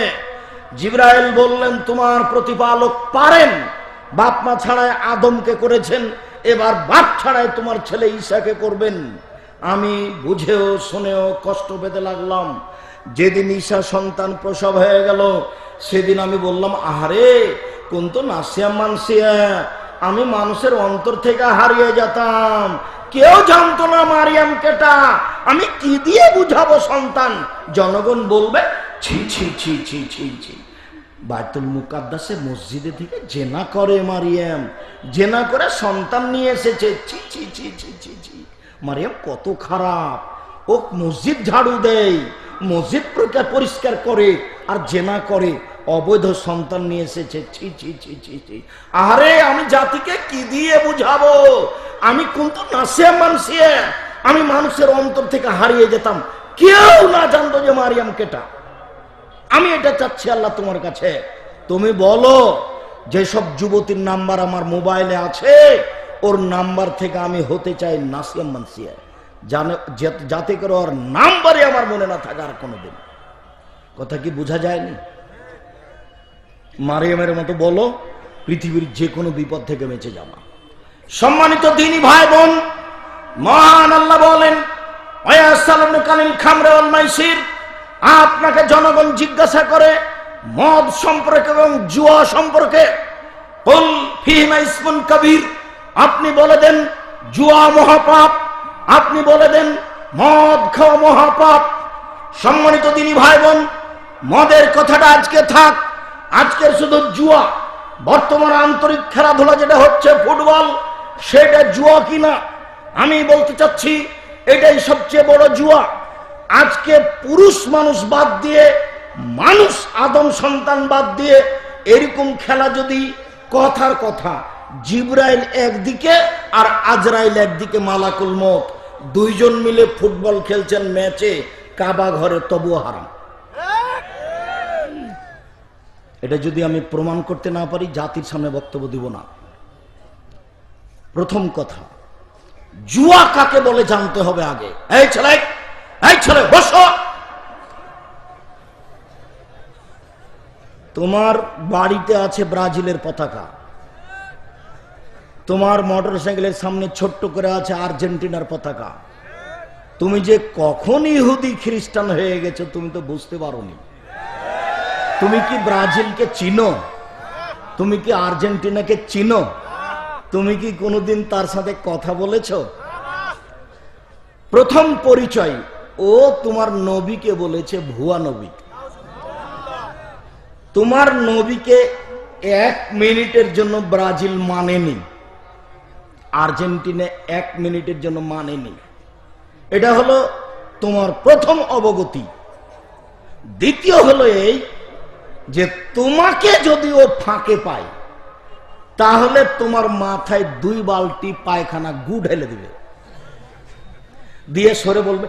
জিবরাইল বললেন তোমার প্রতিপালক পারেন, বাপ মা ছাড়াই আদমকে করেছেন, এবার বাপ ছাড়াই তোমার ছেলে ঈসাকে করবেন। আমি বুঝেও শুনেও কষ্ট পেতে লাগলাম। যেদিন ঈসা সন্তান প্রসব হয়ে গেল, সেদিন আমি বললাম, আহারে কুনতু নাসিয়াম মানসিয়া, আমি মানুষের অন্তর থেকে হারিয়ে যেতাম, কেউ জানতো না মারিয়াম কেটা, আমি কি দিয়ে বুঝাবো সন্তান? জনগণ বলবে ছি ছি ছি ছি ছি ছি, বাইতুল মুকাদ্দাসে মসজিদে থেকে জেনা করে মারিয়াম, জেনা করে সন্তান নিয়ে এসেছে, ছি ছি ছি ছি ছি ছি, মারিয়াম কত খারাপ, ও মসজিদ ঝাড়ু দেয়, মসজিদ পরিষ্কার করে, আর জেনা করে, অবৈধ সন্তান নিয়ে এসেছে, ছি ছি ছি ছি ছি। আরে আমি জাতিকে কি দিয়ে বুঝাবো? আমি কুনতু নাসিয়াম মানসিয়া, আমি মানুষের অন্তর থেকে হারিয়ে যেতাম, কেউ না জানতো যে মারিয়াম কেটা। আমি এটা চাচ্ছি আল্লাহ তোমার কাছে, তুমি বলো যেসব যুবতীর নাম্বার আমার মোবাইলে আছে, ওর নাম্বার থেকে আমি হতে চাই নাসিয়াম মানসিয়া, যাতে করে ওর নাম্বারে আমার মনে না থাকে আর কোনোদিন। কথা কি বোঝা যায়নি? মারিয়ামের মতো বলো, পৃথিবীর যে কোনো বিপদ থেকে বেঁচে যাবা। সম্মানিত দ্বীনী ভাই বোন, মহান আল্লাহ বলেন, আপনাকে জনগণ জিজ্ঞাসা করে মদ সম্পর্কে এবং জুয়া সম্পর্কে, আপনি বলে দেন জুয়া মহাপাপ, আপনি বলে দেন মদ খাওয়া মহাপাপ। সম্মানিত দ্বীনী ভাই বোন, মদের কথাটা আজকে থাক, আজকের শুধু জুয়া। বর্তমান আন্তরিক খেলাধুলা যেটা হচ্ছে ফুটবল, সেটা জুয়া কিনা? আমি বলতে চাচ্ছি এটাই সবচেয়ে বড় জুয়া। আজকে পুরুষ মানুষ বাদ দিয়ে, মানুষ আদম সন্তান বাদ দিয়ে এরকম খেলা যদি, কথার কথা, জিবরাইল একদিকে আর আজরাইল একদিকে, মালাকুল মউত, দুইজন মিলে ফুটবল খেলছেন ম্যাচে, কাবা ঘরে, তবুও হারাম। এটা যদি আমি প্রমাণ করতে না পারি, জাতির সামনে বক্তব্য দিব না। প্রথম কথা, জুয়া কাকে বলে জানতে হবে আগে। এই ছেলে বসো। তোমার বাড়িতে আছে ব্রাজিলের পতাকা, তোমার মোটরসাইকেলের সামনে ছোট্ট করে আছে আর্জেন্টিনার পতাকা। তুমি যে কখন ইহুদি খ্রিস্টান হয়ে গেছো তুমি তো বুঝতে পারোনি। তুমি কি ব্রাজিলকে চিনো? তুমি কি আর্জেন্টিনাকে চিনো? তুমি কি কোনোদিন তার সাথে কথা বলেছো? প্রথম পরিচয়, ও তোমার নবীকে বলেছে ভুয়া নবী। তোমার নবীকে 1 মিনিটের জন্য ব্রাজিল মানেনি, আর্জেন্টিনা 1 মিনিটের জন্য মানেনি। এটা হলো তোমার প্রথম অবগতি। দ্বিতীয় হলো এই যে তোমাকে যদি ও ফাঁকে পায়, তাহলে তোমার মাথায় 2 বালতি পায়খানা গু ঢেলে দিবে, দিয়ে সরে বলবে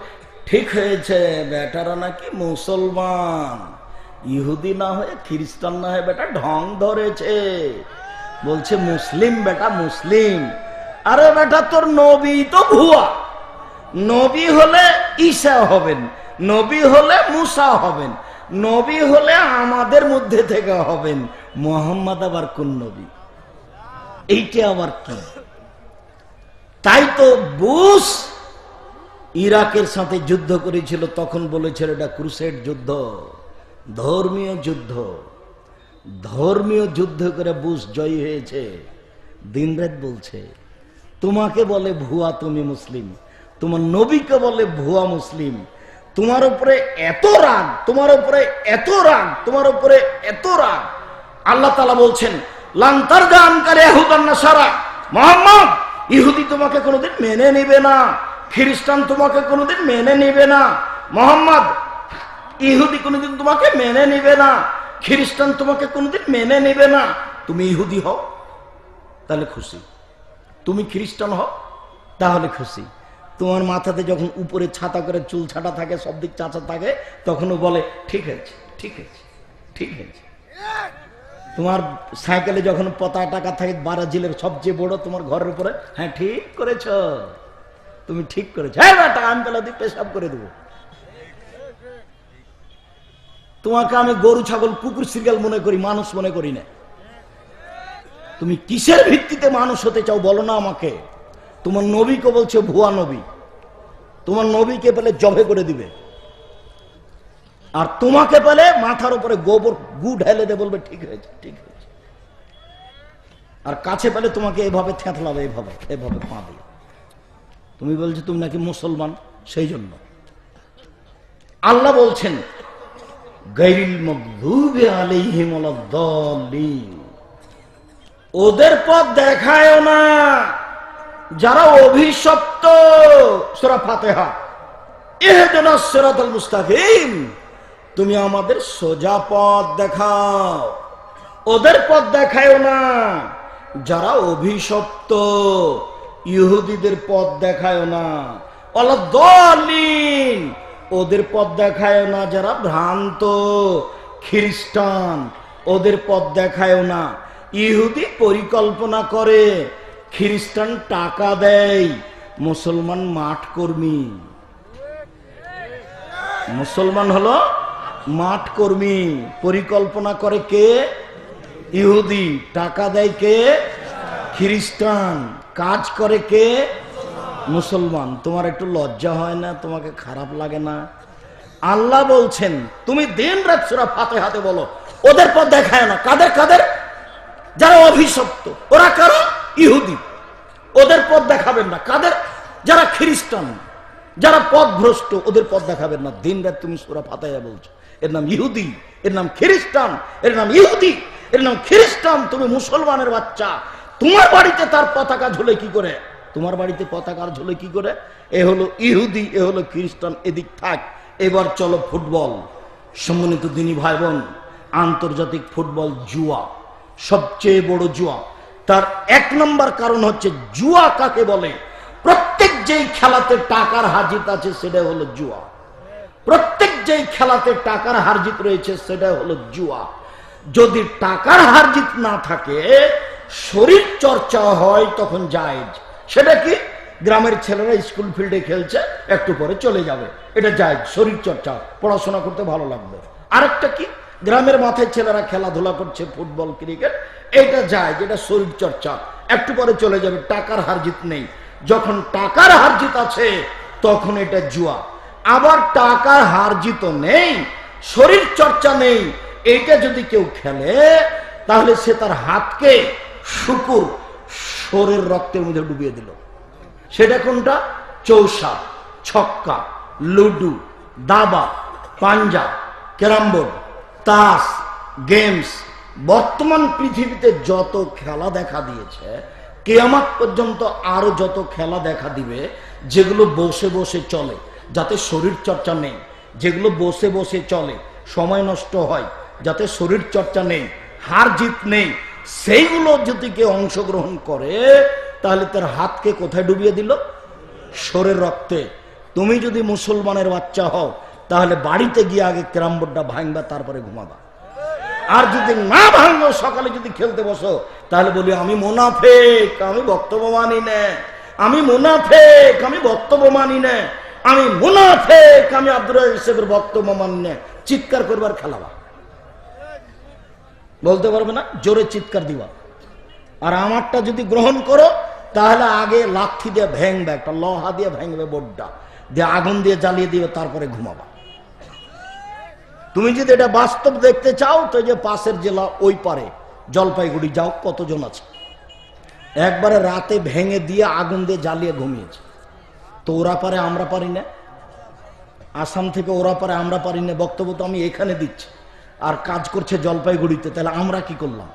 ঠিক হয়েছে, বেটারা নাকি মুসলমান, ইহুদি না হয়ে খ্রিস্টান না হয়ে বেটা ঢং ধরেছে, বলছে মুসলিম বেটা মুসলিম। আরে বেটা তোর নবী তো ভুয়া। নবী হলে ঈসা হবেন, নবী হলে মুসা হবেন, নবী হলে আমাদের মধ্যে থেকে হবেন। মুহাম্মদ আবার কোন নবী? এইটা আবার কি? তাই তো বুশ ইরাকের সাথে যুদ্ধ করেছিল, তখন বলেছিল এটা ক্রুসেড যুদ্ধ, ধর্মীয় যুদ্ধ। ধর্মীয় যুদ্ধ করে বুশ জয়ী হয়েছে। দিনরাত বলছে তোমাকে বলে ভুয়া তুমি মুসলিম, তোমার নবীকে বলে ভুয়া মুসলিম। তোমার উপরে এত রাগ, তোমার উপরে এত রাগ, তোমার উপরে এত রাগ। আল্লাহ তাআলা বলছেন লান্তার গান করে ইহুদান নাসারা, মুহাম্মদ ইহুদি তোমাকে কোনোদিন মেনে নিবে না, খ্রিস্টান তোমাকে কোনোদিন মেনে নিবে না। মুহাম্মদ ইহুদি কোনোদিন তোমাকে মেনে নিবে না, খ্রিস্টান তোমাকে কোনোদিন মেনে নিবে না। তুমি ইহুদি হও তাহলে খুশি, তুমি খ্রিস্টান হও তাহলে খুশি। তোমার মাথাতে যখন উপরে ছাতা করে চুল ছাটা থাকে, সব দিক চাচা থাকে, তখনও বলে ঠিক আছে ঠিক আছে ঠিক আছে। তোমার সাইকেলে যখন পতাকা থাকে ব্রাজিলের সবচেয়ে বড়, তোমার ঘরের উপরে, হ্যাঁ ঠিক করেছ, তুমি ঠিক করেছো, হ্যাঁ বেটা আমি তাহলে পেশাব করে দেবো। তোমাকে আমি গরু ছাগল কুকুর সিরিয়াল মনে করি, মানুষ মনে করি না। তুমি কিসের ভিত্তিতে মানুষ হতে চাও বলো না আমাকে? তোমার নবীকে বলছে ভুয়া নবী, তোমার নবীকে পেলে জবে করে দিবে, আর তোমাকে পেলে মাথার উপরে গোবর গু ঢেলে দে, বলবে ঠিক হয়েছে ঠিক হয়েছে। আর কাছে পেলে তোমাকে এভাবে থেঁতলাবে, এভাবে এভাবে পা দিয়ে। তুমি বলছো তুমি নাকি মুসলমান, সেই জন্য আল্লাহ বলছেন গায়রিল মাগদুবি আলাইহিম ওয়ালাদ-দাল্লিন, ওদের পথ দেখায় না যারা অভিশপ্ত। সূরা ফাতিহা ইহদিনাস সিরাতাল মুস্তাকিম, তুমি আমাদের সোজা পথ দেখাও। ওদের পথ দেখায় না যারা অভিশপ্ত, ইহুদিদের পথ দেখায় না। ওয়ালাদ-দাল্লিন, ওদের পথ দেখায় না যারা ভ্রান্ত, খ্রিস্টান ওদের পথ দেখায় না। ইহুদি পরিকল্পনা করে, খ্রিস্টান টাকা দেয়, মুসলমান মাঠ কর্মী। মুসলমান হলো মাঠ কর্মী, পরিকল্পনা করে কে? ইহুদি। টাকা দেয় কে? খ্রিস্টান। কাজ করে কে? মুসলমান। তোমার একটু লজ্জা হয় না? তোমাকে খারাপ লাগে না? আল্লাহ বলছেন তুমি দিন রাত সূরা ফাতিহাতে বলো ওদের পথ দেখায় না। কাদের কাদের? যারা অভিশপ্ত। ওরা কারো? ইহুদি। ওদের পথ দেখাবেন না। কাদের? যারা খ্রিস্টান, যারা পথভ্রষ্ট, ওদের পথ দেখাবেন না। দিন রাত তুমি সূরা ফাতিহা বলছো। এর নাম ইহুদি, এর নাম খ্রিস্টান, এর নাম ইহুদি, এর নাম খ্রিস্টান। তুমি মুসলমানের বাচ্চা, তোমার বাড়িতে তার পতাকা ঝুলে কি করে? তোমার বাড়িতে পতাকা ঝুলে কি করে? এ হলো ইহুদি, এ হলো খ্রিস্টান। এদিক থাক। এবার চলো ফুটবল। সম্মানিত দিনী ভাই বোন, আন্তর্জাতিক ফুটবল জুয়া, সবচেয়ে বড় জুয়া। তার এক নম্বর কারণ হচ্ছে জুয়া কাকে বলে? প্রত্যেক যেই খেলাতে টাকার হারজিত আছে সেটা হলো জুয়া। প্রত্যেক যেই খেলাতে টাকার হারজিত রয়েছে সেটা হলো জুয়া। যদি টাকার হারজিত না থাকে, শরীর চর্চা হয়, তখন জায়েজ। সেটা কি? গ্রামের ছেলেরা স্কুল ফিল্ডে খেলছে, একটু পরে চলে যাবে, এটা জায়েজ, শরীর চর্চা, পড়াশোনা করতে ভালো লাগবে। আরেকটা কি? গ্রামের মাথায় ছেলেরা খেলাধুলা করছে, ফুটবল ক্রিকেট, এটা জায়েজ, এটা শরীর চর্চা, একটু পরে চলে যাবে, টাকার হারজিত নেই। যখন টাকার হারজিত আছে তখন এটা জুয়া। আবার টাকার হারজিত নেই, শরীর চর্চা নেই, এইটা যদি কেউ খেলে তাহলে সে তার হাতকে শুকুর শরীর রক্তের মধ্যে ডুবিয়ে দিল। সেটা কোনটা? চৌসা, ছক্কা, লুডু, দাবা, পাঞ্জা, ক্যারামবোর্ড, তাস, গেমস। বর্তমান পৃথিবীতে যত খেলা দেখা দিয়েছে, কিয়ামত পর্যন্ত আরো যত খেলা দেখা দিবে, যেগুলো বসে বসে চলে, যাতে শরীর চর্চা নেই, যেগুলো বসে বসে চলে, সময় নষ্ট হয়, যাতে শরীর চর্চা নেই, হার জিত নেই, সেইগুলো যদি কেউ অংশগ্রহণ করে তাহলে তার হাতকে কোথায় ডুবিয়ে দিল? শরীর রক্তে। তুমি যদি মুসলমানের বাচ্চা হও, তাহলে বাড়িতে গিয়ে আগে ক্যারাম বোর্ডটা ভাঙবা, তারপরে ঘুমাবা। আর যদি না ভাঙো, সকালে যদি খেলতে বসো, তাহলে বলি আমি মুনাফিক, আমি বক্তব্য মানি না, আমি মুনাফিক, আমি বক্তব্য মানি না, আমি মুনাফিক, আমি আব্দুর রাজ্জাকের বক্তব্য মানি না। চিৎকার করবার খেলাবা, বলতে পারবে না, জোরে চিৎকার দিবা। আর আমারটা যদি গ্রহণ করো, তাহলে আগে লাঠি দিয়ে ভেঙবে, একটা লোহা দিয়ে ভেঙবে বোর্ডটা দিয়ে, আগুন দিয়ে জ্বালিয়ে দিবে, তারপরে ঘুমাবা। তুমি যদি এটা বাস্তব দেখতে চাও, তো যে পাশের জেলা ওই পারে জলপাইগুড়ি যাও, কতজন আছে একবারে রাতে ভেঙে দিয়ে আগুন দিয়ে জ্বালিয়ে ঘুমিয়েছে। তো ওরা পারে, আমরা পারি না। আসাম থেকে ওরা পারে, আমরা পারি না। বক্তব্য তো আমি এখানে দিচ্ছি, আর কাজ করছে জলপাইগুড়িতে, তাহলে আমরা কি করলাম?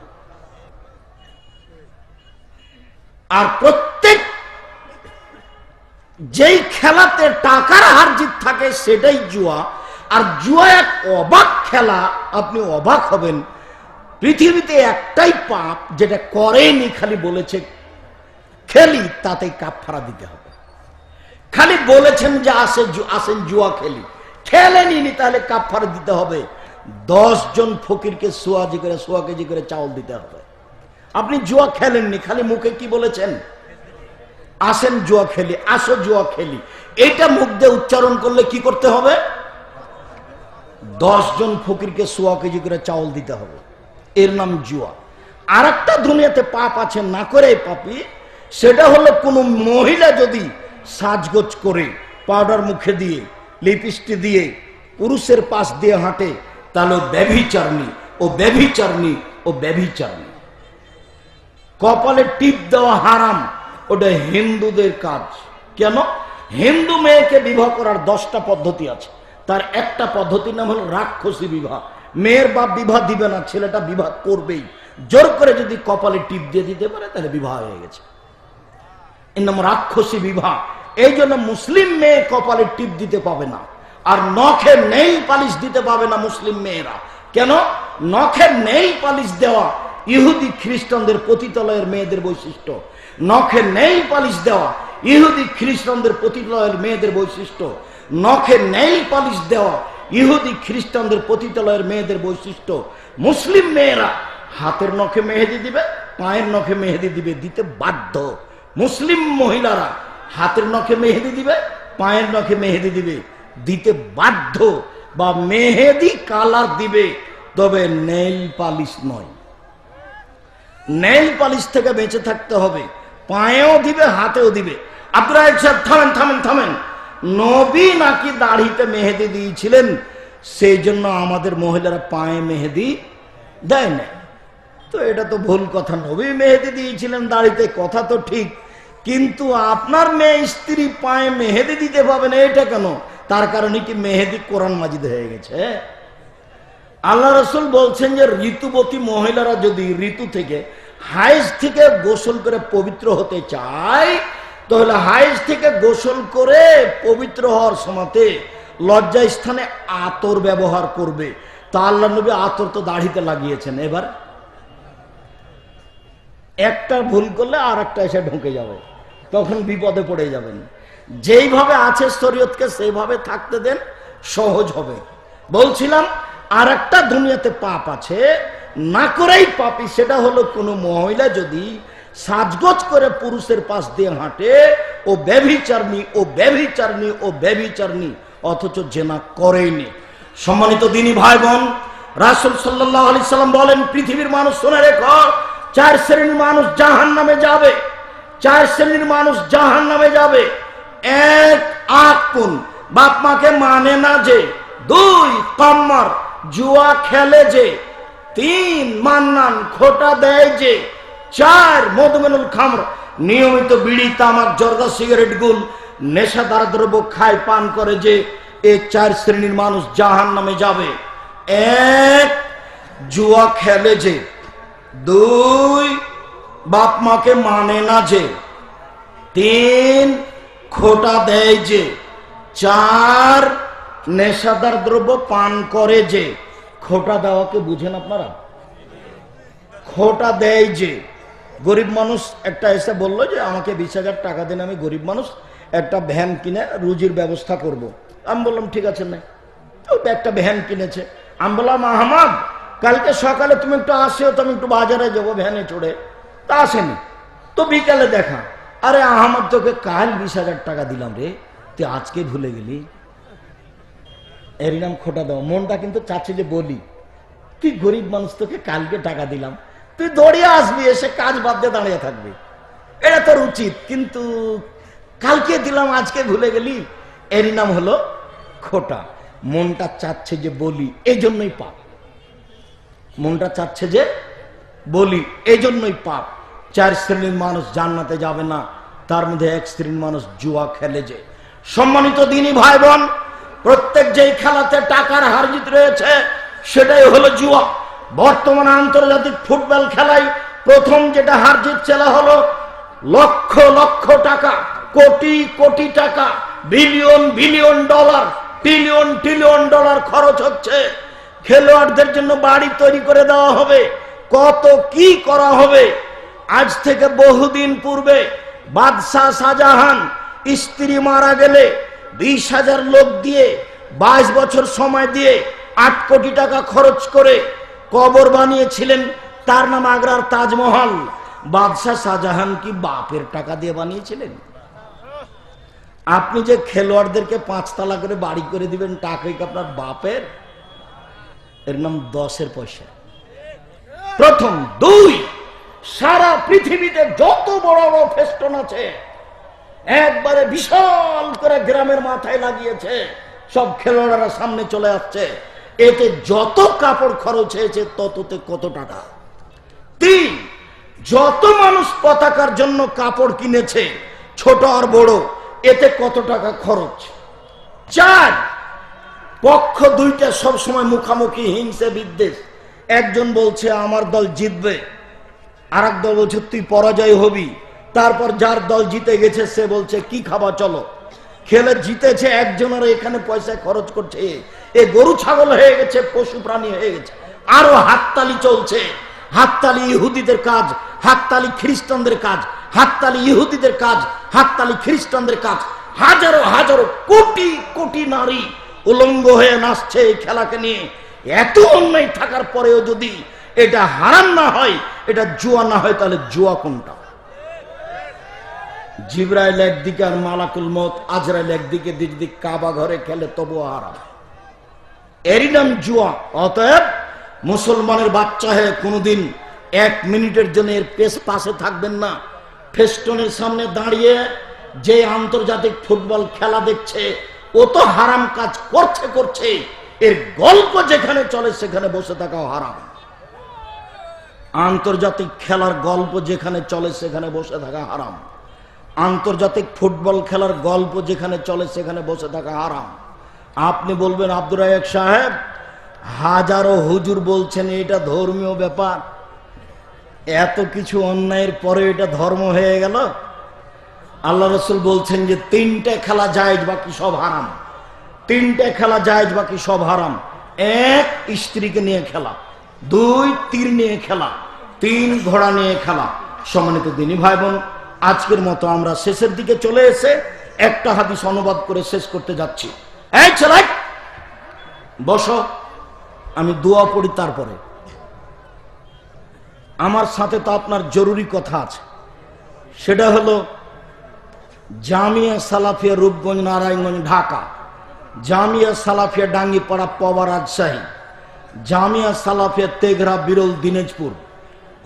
আর প্রত্যেক যেই খেলাতে টাকার হার জিত থাকে সেটাই জুয়া। আর জুয়া এক অবাক খেলা, আপনি অবাক হবেন। পৃথিবীতে একটাই পাপ যেটা করেনি, খালি বলেছে খেলি, তাতেই কাফারা দিতে হবে। খালি বলেছেন যে আসেন জুয়া খেলি, খেলেনি, তাহলে কাফারা দিতে হবে। 10 জন ফকিরকে সোয়া কেজি করে চাউল দিতে হবে। আপনি জুয়া খেলেননি, খালি মুখে কি বলেছেন? আসেন জুয়া খেলি, আসো জুয়া খেলি। এইটা মুখ দিয়ে উচ্চারণ করলে কি করতে হবে? 10 জন ফকিরকে সোয়া কেজি করে চাউল দিতে হবে। এর নাম জুয়া। আর একটা দুনিয়াতে পাপ আছে, না করে পাপি, সেটা হলো কোনো মহিলা যদি সাজগোজ করে পাউডার মুখে দিয়ে, লিপস্টিক দিয়ে পুরুষের পাশ দিয়ে হাঁটে, তাহলে ব্যভিচারণী, ও ব্যভিচারণী, ও ব্যভিচারণী। কপালে টিপ দেওয়া হারাম, ওটা হিন্দুদের কাজ। কেন? হিন্দু মেয়েকে বিবাহ করার 10টা পদ্ধতি আছে, তার একটা পদ্ধতির নাম হলো রাক্ষসী বিবাহ। মেয়ের বাপ বিবাহ দিবে না, ছেলেটা বিবাহ করবেই। জোর করে যদি কপালে টিপ দিয়ে দিতে পারে, তাহলে বিবাহ হয়ে গেছে। এর নাম রাক্ষসী বিবাহ। এই জন্য মুসলিম মেয়ে কপালে টিপ দিতে পাবে না, আর নখে নেইল পালিশ দিতে পাবে না মুসলিম মেয়েরা। কেন? নখে নেইল পালিশ দেওয়া ইহুদি খ্রিস্টানদের পতিতালয়ের মেয়েদের বৈশিষ্ট্য। নখে নেইল পালিশ দেওয়া ইহুদি খ্রিস্টানদের পতিতালয়ের মেয়েদের বৈশিষ্ট্য। নখে নেইল পালিশ দেওয়া ইহুদি খ্রিস্টানদের পতিতালয়ের মেয়েদের বৈশিষ্ট্য। মুসলিম মেয়েরা হাতের নখে মেহেদি দিবে, পায়ের নখে মেহেদি দিবে, দিতে বাধ্য। মুসলিম মহিলারা হাতের নখে মেহেদি দিবে, পায়ের নখে মেহেদি দিবে, দিতে বাধ্য। বা মেহেদি কালার দিবে, তবে নেইল পালিশ নয়। নেইল পালিশ থেকে বেঁচে থাকতে হবে। পায়েও দিবে, হাতেও দিবে। আপনারা থামেন থামেন থামেন। নবী নাকি দাড়িতে মেহেদি দিয়েছিলেন, সেই জন্য আমাদের মহিলারা পায়ে মেহেদি দেয় না। তো এটা তো ভুল কথা। নবী মেহেদি দিয়েছিলেন দাড়িতে, কথা তো ঠিক, কিন্তু আপনার মেয়ে স্ত্রী পায়ে মেহেদি দিতে পাবে না, এটা কেন? তার কারণে কি মেহেদি কোরআন মাজিদ হয়ে গেছে? আল্লাহ রসুল বলছেন যে ঋতুবতী মহিলারা যদি ঋতু থেকে, হাইজ থেকে গোসল করে পবিত্র হতে চায়, তাহলে হাইজ থেকে গোসল করে পবিত্র হওয়ার সময়তে লজ্জা স্থানে আতর ব্যবহার করবে। তা আল্লাহ নবী আতর তো দাড়িতে লাগিয়েছেন। এবার একটা ভুল করলে আর একটা এসে ঢুকে যাবে, তখন বিপদে পড়ে যাবেন। যেইভাবে আছে শরীয়তকে সেইভাবে থাকতে দেন, সহজ হবে। বলছিলাম আর একটা দুনিয়াতে পাপ আছে, না করেই পাপি। সেটা হলো কোনো মহিলা যদি সাজগোজ করে পুরুষের পাশ দিয়ে হাঁটে, ও ব্যভিচারণী, ও ব্যভিচারণী, ও ব্যভিচারণী, অথচ জেনা করেইনি। সম্মানিত দিনী ভাই বোন, রাসূল সাল্লাল্লাহু আলাইহি সাল্লাম বলেন, পৃথিবীর মানুষ শুনে রেখো, 4 শ্রেণীর মানুষ জাহান্নামে যাবে। 4 শ্রেণীর মানুষ জাহান্নামে যাবে। 1 আকুন, বাপ মাকে মানে না যে। 2 কাম্মার, জুয়া খেলে যে। 3 মান্নান, খোটা দেয় যে। 4 মদমেনুল খামর, নিয়মিত বিড়ি, তামাক, জর্দা, সিগারেট, গুল, নেশাদার দ্রব্য খায়, পান করে যে। এই 4 শ্রেণীর মানুষ জাহান্নামে যাবে। 1 জুয়া খেলে যে। 2 বাপ মাকে মানে না যে। 3 খোটা দেয় যে। 4 নেশাদার দ্রব্য পান করে যে। খোটা দেওয়াকে বুঝেন আপনারা? খোটা দেয় যে। গরিব মানুষ একটা এসে বললো যে আমাকে 20,000 টাকা দিন, আমি গরিব মানুষ, একটা ভ্যান কিনে রুজির ব্যবস্থা করব। আমি বললাম ঠিক আছে, না একটা ভ্যান কিনেছে। আমি বললাম, আহমদ কালকে সকালে তুমি একটু আসিও, তো আমি একটু বাজারে যাবো ভ্যানে চড়ে। তা আসেনি, তো বিকালে দেখা। আরে আহমদ, তোকে কাল 20,000 টাকা দিলাম রে, তুই আজকে ভুলে গেলি। এর নাম খোটা দাও। মনটা কিন্তু চাচ্ছে যে বলি, তুই গরিব মানুষ, তোকে কালকে টাকা দিলাম, তুই দৌড়িয়ে আসবি, এসে কাজ বাদ দিয়ে দাঁড়িয়ে থাকবি, এটা তোর উচিত। কিন্তু কালকে দিলাম, আজকে ভুলে গেলি, এরই নাম হলো খোটা। মনটা চাচ্ছে যে বলি, এই জন্যই পাপ। মনটা চাচ্ছে যে বলি, এই জন্যই পাপ। 4 শ্রেণীর মানুষ জান্নাতে যাবে না, তার মধ্যে 1 শ্রেণীর মানুষ জুয়া খেলে। যে সম্মানিত দিনী ভাই বোন, প্রত্যেক যেই খেলাতে টাকার হার জিত রয়েছে সেটাই হলো জুয়া। বর্তমানে আন্তর্জাতিক ফুটবল খেলায় প্রথম যেটা হার জিত চেলা হলো লক্ষ লক্ষ টাকা, কোটি কোটি টাকা, billion billion dollar, trillion trillion dollar খরচ হচ্ছে। খেলোয়াড়দের জন্য বাড়ি তৈরি করে দেওয়া হবে, কত কি করা হবে। আজ থেকে বহুদিন পূর্বে বাদশাহ শাহজাহান স্ত্রী মারা গেলে 20,000 লোক দিয়ে 22 বছর সময় দিয়ে 8 কোটি টাকা খরচ করে কবর বানিয়েছিলেন, তার নাম আগ্রার তাজমহল। বাদশাহ শাহজাহান কি বাপের টাকা দিয়ে বানিয়েছিলেন? আপনি যে খেলোয়াড়দেরকে 5 তলা করে বাড়ি করে দিবেন, টাকা কি আপনার বাপের? এর নাম 10-এর পয়সা। প্রথম। 2, সারা পৃথিবীতে যত বড় বড় ফেস্টন আছে একবারে বিশাল করে গ্রামের মাথায় লাগিয়েছে, সব খেলোয়াড়রা সামনে চলে আসছে, এতে যত কাপড় খরচ হয়েছে তততে কত টাকা। 3, যত মানুষ পতাকার জন্য কাপড় কিনেছে ছোট আর বড়, এতে কত টাকা খরচ। 4, পক্ষ দুইটা সব সময় মুখামুখি, হিংসে বিদ্বেষ। একজন বলছে আমার দল জিতবে, আর এক দল বলছে তুই পরাজয় হবি। তারপর যার দল জিতে গেছে সে বলছে কি খাবা চলো। খেলে জিতেছে একজনের এখানে পয়সা খরচ করছে, এ গরু ছাগল হয়ে গেছে, পশু প্রাণী হয়ে গেছে। আরো হাততালি চলছে। হাততালি ইহুদিদের কাজ, হাততালি খ্রিস্টানদের কাজ, হাততালি ইহুদিদের কাজ, হাততালি খ্রিস্টানদের কাজ। হাজারো হাজারো কোটি কোটি নারী উলঙ্গ হয়ে নাচছে এই খেলাকে নিয়ে। এত অন্যায় থাকার পরেও যদি এটা হারাম না হয়, এটা জুয়া না হয়, তাহলে জুয়া কোনটা? জিবরাইল একদিকে আর মালাকুল মউত আজরাইল একদিকে, দিক কাবা ঘরে খেলে তবুও হারাম, এরই নাম জুয়া। অতএব মুসলমানের বাচ্চা হয়ে কোনোদিন 1 মিনিটের জন্য এর পাশে থাকবেন না। ফেস্টনের সামনে দাঁড়িয়ে যে আন্তর্জাতিক ফুটবল খেলা দেখছে, ও তো হারাম কাজ করছে, এর গল্প যেখানে চলে সেখানে বসে থাকাও হারাম। আন্তর্জাতিক খেলার গল্প যেখানে চলে সেখানে বসে থাকা হারাম। আন্তর্জাতিক ফুটবল খেলার গল্প যেখানে চলে সেখানে বসে থাকা হারাম। আপনি বলবেন আব্দুর রাজ্জাক সাহেব, হাজারো হুজুর বলছেন এটা ধর্মীয় ব্যাপার, এত কিছু অন্যায়ের পরে এটা ধর্ম হয়ে গেল? আল্লাহ রাসূল বলছেন যে 3টে খেলা জায়েজ, বাকি সব হারাম। 3টে খেলা জায়েজ, বাকি সব হারাম। 1, স্ত্রীকে নিয়ে খেলা। 2, তীর নিয়ে খেলা। 3, ঘোড়া নিয়ে খেলা। সম্মানিত দিনী ভাই বোন, আজকের মতো আমরা শেষের দিকে চলে এসে একটা হাদিস অনুবাদ করে শেষ করতে যাচ্ছি। এই ছেলে বসো, আমি দোয়া পড়ি, তারপরে আমার সাথে তো আপনার জরুরি কথা আছে। সেটা হলো জামিয়া সালাফিয়া রূপগঞ্জ নারায়ণগঞ্জ ঢাকা, জামিয়া সালাফিয়া ডাঙ্গিপাড়া পবা রাজশাহী, জামিয়া সালাফিয়া তেঘরা বিরল দিনাজপুর।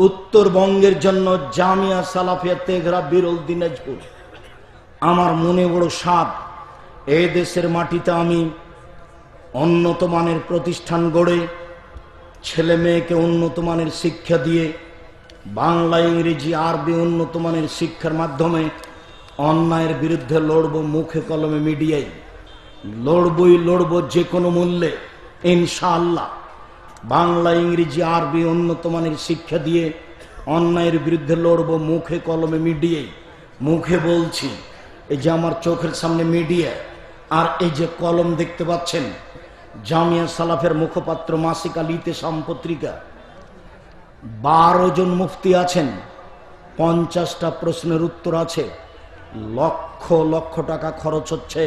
উত্তরবঙ্গের জন্য জামিয়া সালাফিয়া তেঘরা বিরল দিনাজপুর। আমার মনে বড় সাধ, এই দেশের মাটিতে আমি উন্নত মানের প্রতিষ্ঠান গড়ে ছেলে মেয়েকে উন্নত মানের শিক্ষা দিয়ে বাংলা ইংরেজি আরবি উন্নত মানের শিক্ষার মাধ্যমে অন্যায়ের বিরুদ্ধে লড়বো, মুখে কলমে মিডিয়ায় লড়বো যে কোনো মূল্যে ইনশাআল্লাহ। বাংলা ইংরেজি আরবি উন্নত মানের শিক্ষা দিয়ে অন্যায়ের বিরুদ্ধে লড়বো, মুখে কলমে মিডিয়ায়। মুখে বলছি, এই যে আমার চোখের সামনে মিডিয়া, আর এই যে কলম দেখতে পাচ্ছেন, জামিয়া সালাফের মুখপাত্র মাসিক আল ইতেসাম পত্রিকা। 12 জন মুফতি আছেন, 50টা প্রশ্নের উত্তর আছে, লক্ষ লক্ষ টাকা খরচ হচ্ছে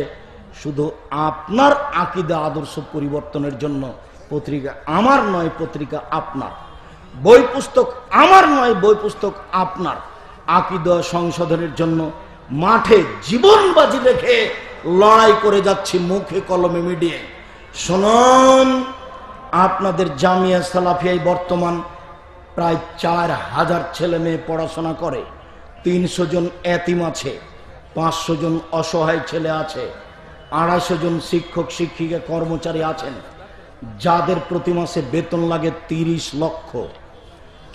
শুধু আপনার আকীদা আদর্শ পরিবর্তনের জন্য পত্রিকা আমার নয়, পত্রিকা আপনার, বই পুস্তক আমার নয়, বই পুস্তক আপনার। আকীদা সংশোধনের জন্য মাঠে জীবন বাজি রেখে লড়াই করে যাচ্ছি মুখে কলমে মিডিয়ায়। শুনুন, আপনাদের জামিয়া সালাফিয়ায় বর্তমান প্রায় 4000 ছেলে মেয়ে পড়াশোনা করে, 300 জন এতিম আছে, 500 জন অসহায় ছেলে আছে, 250 জন শিক্ষক শিক্ষিকা কর্মচারী আছেন, যাদের প্রতি মাসে বেতন লাগে 30 লক্ষ।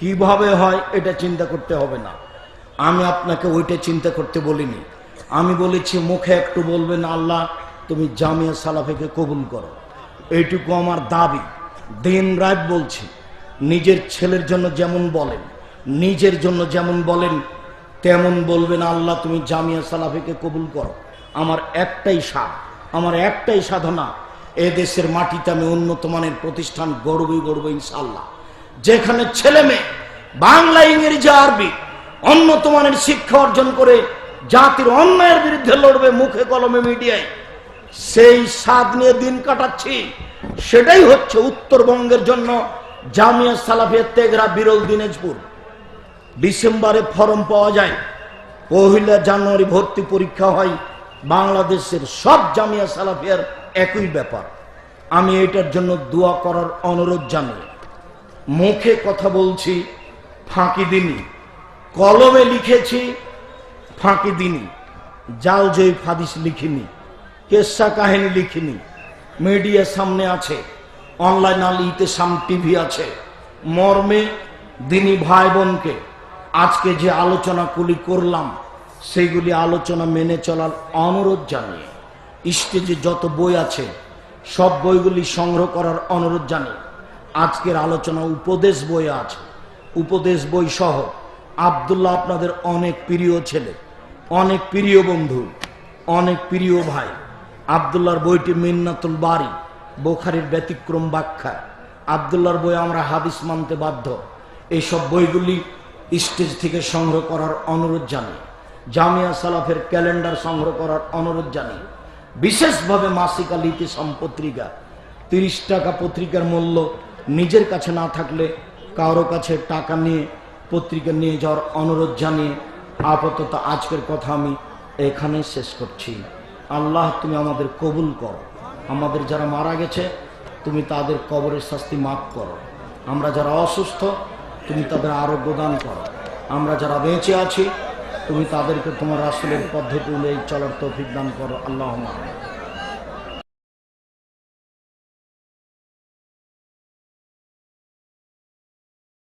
কিভাবে হয় এটা চিন্তা করতে হবে না, আমি আপনাকে ওইটা চিন্তা করতে বলিনি। আমি বলেছি মুখে একটু বলবেন আল্লাহ তুমি জামিয়া সালাফিকে কবুল করো, এইটুকু আমার দাবি। দিন রাত বলছি, নিজের ছেলের জন্য যেমন বলেন, নিজের জন্য যেমন বলেন, তেমন বলবেন আল্লাহ তুমি জামিয়া সালাফিকে কবুল করো। আমার একটাই সাধ, আমার একটাই সাধনা, এ দেশের মাটিতে আমি উন্নত মানের প্রতিষ্ঠান গড়বই গড়ব ইনশাআল্লাহ, যেখানে ছেলে মেয়ে বাংলা ইংরেজি আরবি উন্নত মানের শিক্ষা অর্জন করে জাতির অন্যায়ের বিরুদ্ধে লড়বে মুখে কলমে মিডিয়ায়। সেই স্বাদ নিয়ে দিন কাটাচ্ছি। সেটাই হচ্ছে উত্তরবঙ্গের জন্য জামিয়া সালাফিয়া তেঘরা, বিরল, দিনাজপুর। ডিসেম্বরে ফর্ম পাওয়া যায়, 1 জানুয়ারি ভর্তি পরীক্ষা হয়। বাংলাদেশের সব জামিয়া সালাফিয়ার একই ব্যাপার। আমি এটার জন্য দোয়া করার অনুরোধ জানাই। মুখে কথা বলছি, ফাঁকি দিনি, কলমে লিখেছি, ফাঁকি দিনি, জাল জয়ী হাদিস লিখিনি, কেসা কাহিনী লিখিনি, মিডিয়া সামনে আছে, অনলাইন আল ইতেসাম টিভি আছে। মর্মে দিনী ভাই বোনকে আজকে যে আলোচনাগুলি করলাম সেইগুলি আলোচনা মেনে চলার অনুরোধ জানিয়ে, স্টেজে যত বই আছে সব বইগুলি সংগ্রহ করার অনুরোধ জানিয়ে, আজকের আলোচনা উপদেশ বই আছে, উপদেশ বই সহ আব্দুল্লাহ আপনাদের অনেক প্রিয় ছেলে, অনেক প্রিয় বন্ধু, অনেক প্রিয় ভাই। আব্দুল্লাহর বইটি মিন্নাতুল বারি, বুখারীর ব্যতিক্রম ব্যাখ্যা। আব্দুল্লাহর বই আমরা হাদিস মানতে বাধ্য। এইসব বইগুলি স্টেজ থেকে সংগ্রহ করার অনুরোধ জানি। জামিয়া সালাফের ক্যালেন্ডার সংগ্রহ করার অনুরোধ জানি। বিশেষভাবে মাসিক আল ইতিসাম পত্রিকা, 30 টাকা পত্রিকার মূল্য। নিজের কাছে না থাকলে কারো কাছে টাকা নিয়ে পত্রিকা নিয়ে যাওয়ার অনুরোধ জানিয়ে আপাতত আজকের কথা আমি এখানে শেষ করছি। আল্লাহ তুমি আমাদের কবুল করো। আমাদের যারা মারা গেছে তুমি তাদের কবরের শাস্তি মাফ করো। আমরা যারা অসুস্থ তুমি তাদের আরোগ্য দান করো। আমরা যারা বেঁচে আছি তুমি তাদেরকে তোমার রাসূলের পদ্ধতি অনুযায়ী চলার তৌফিক দান করো। আল্লাহুম্মা আমিন।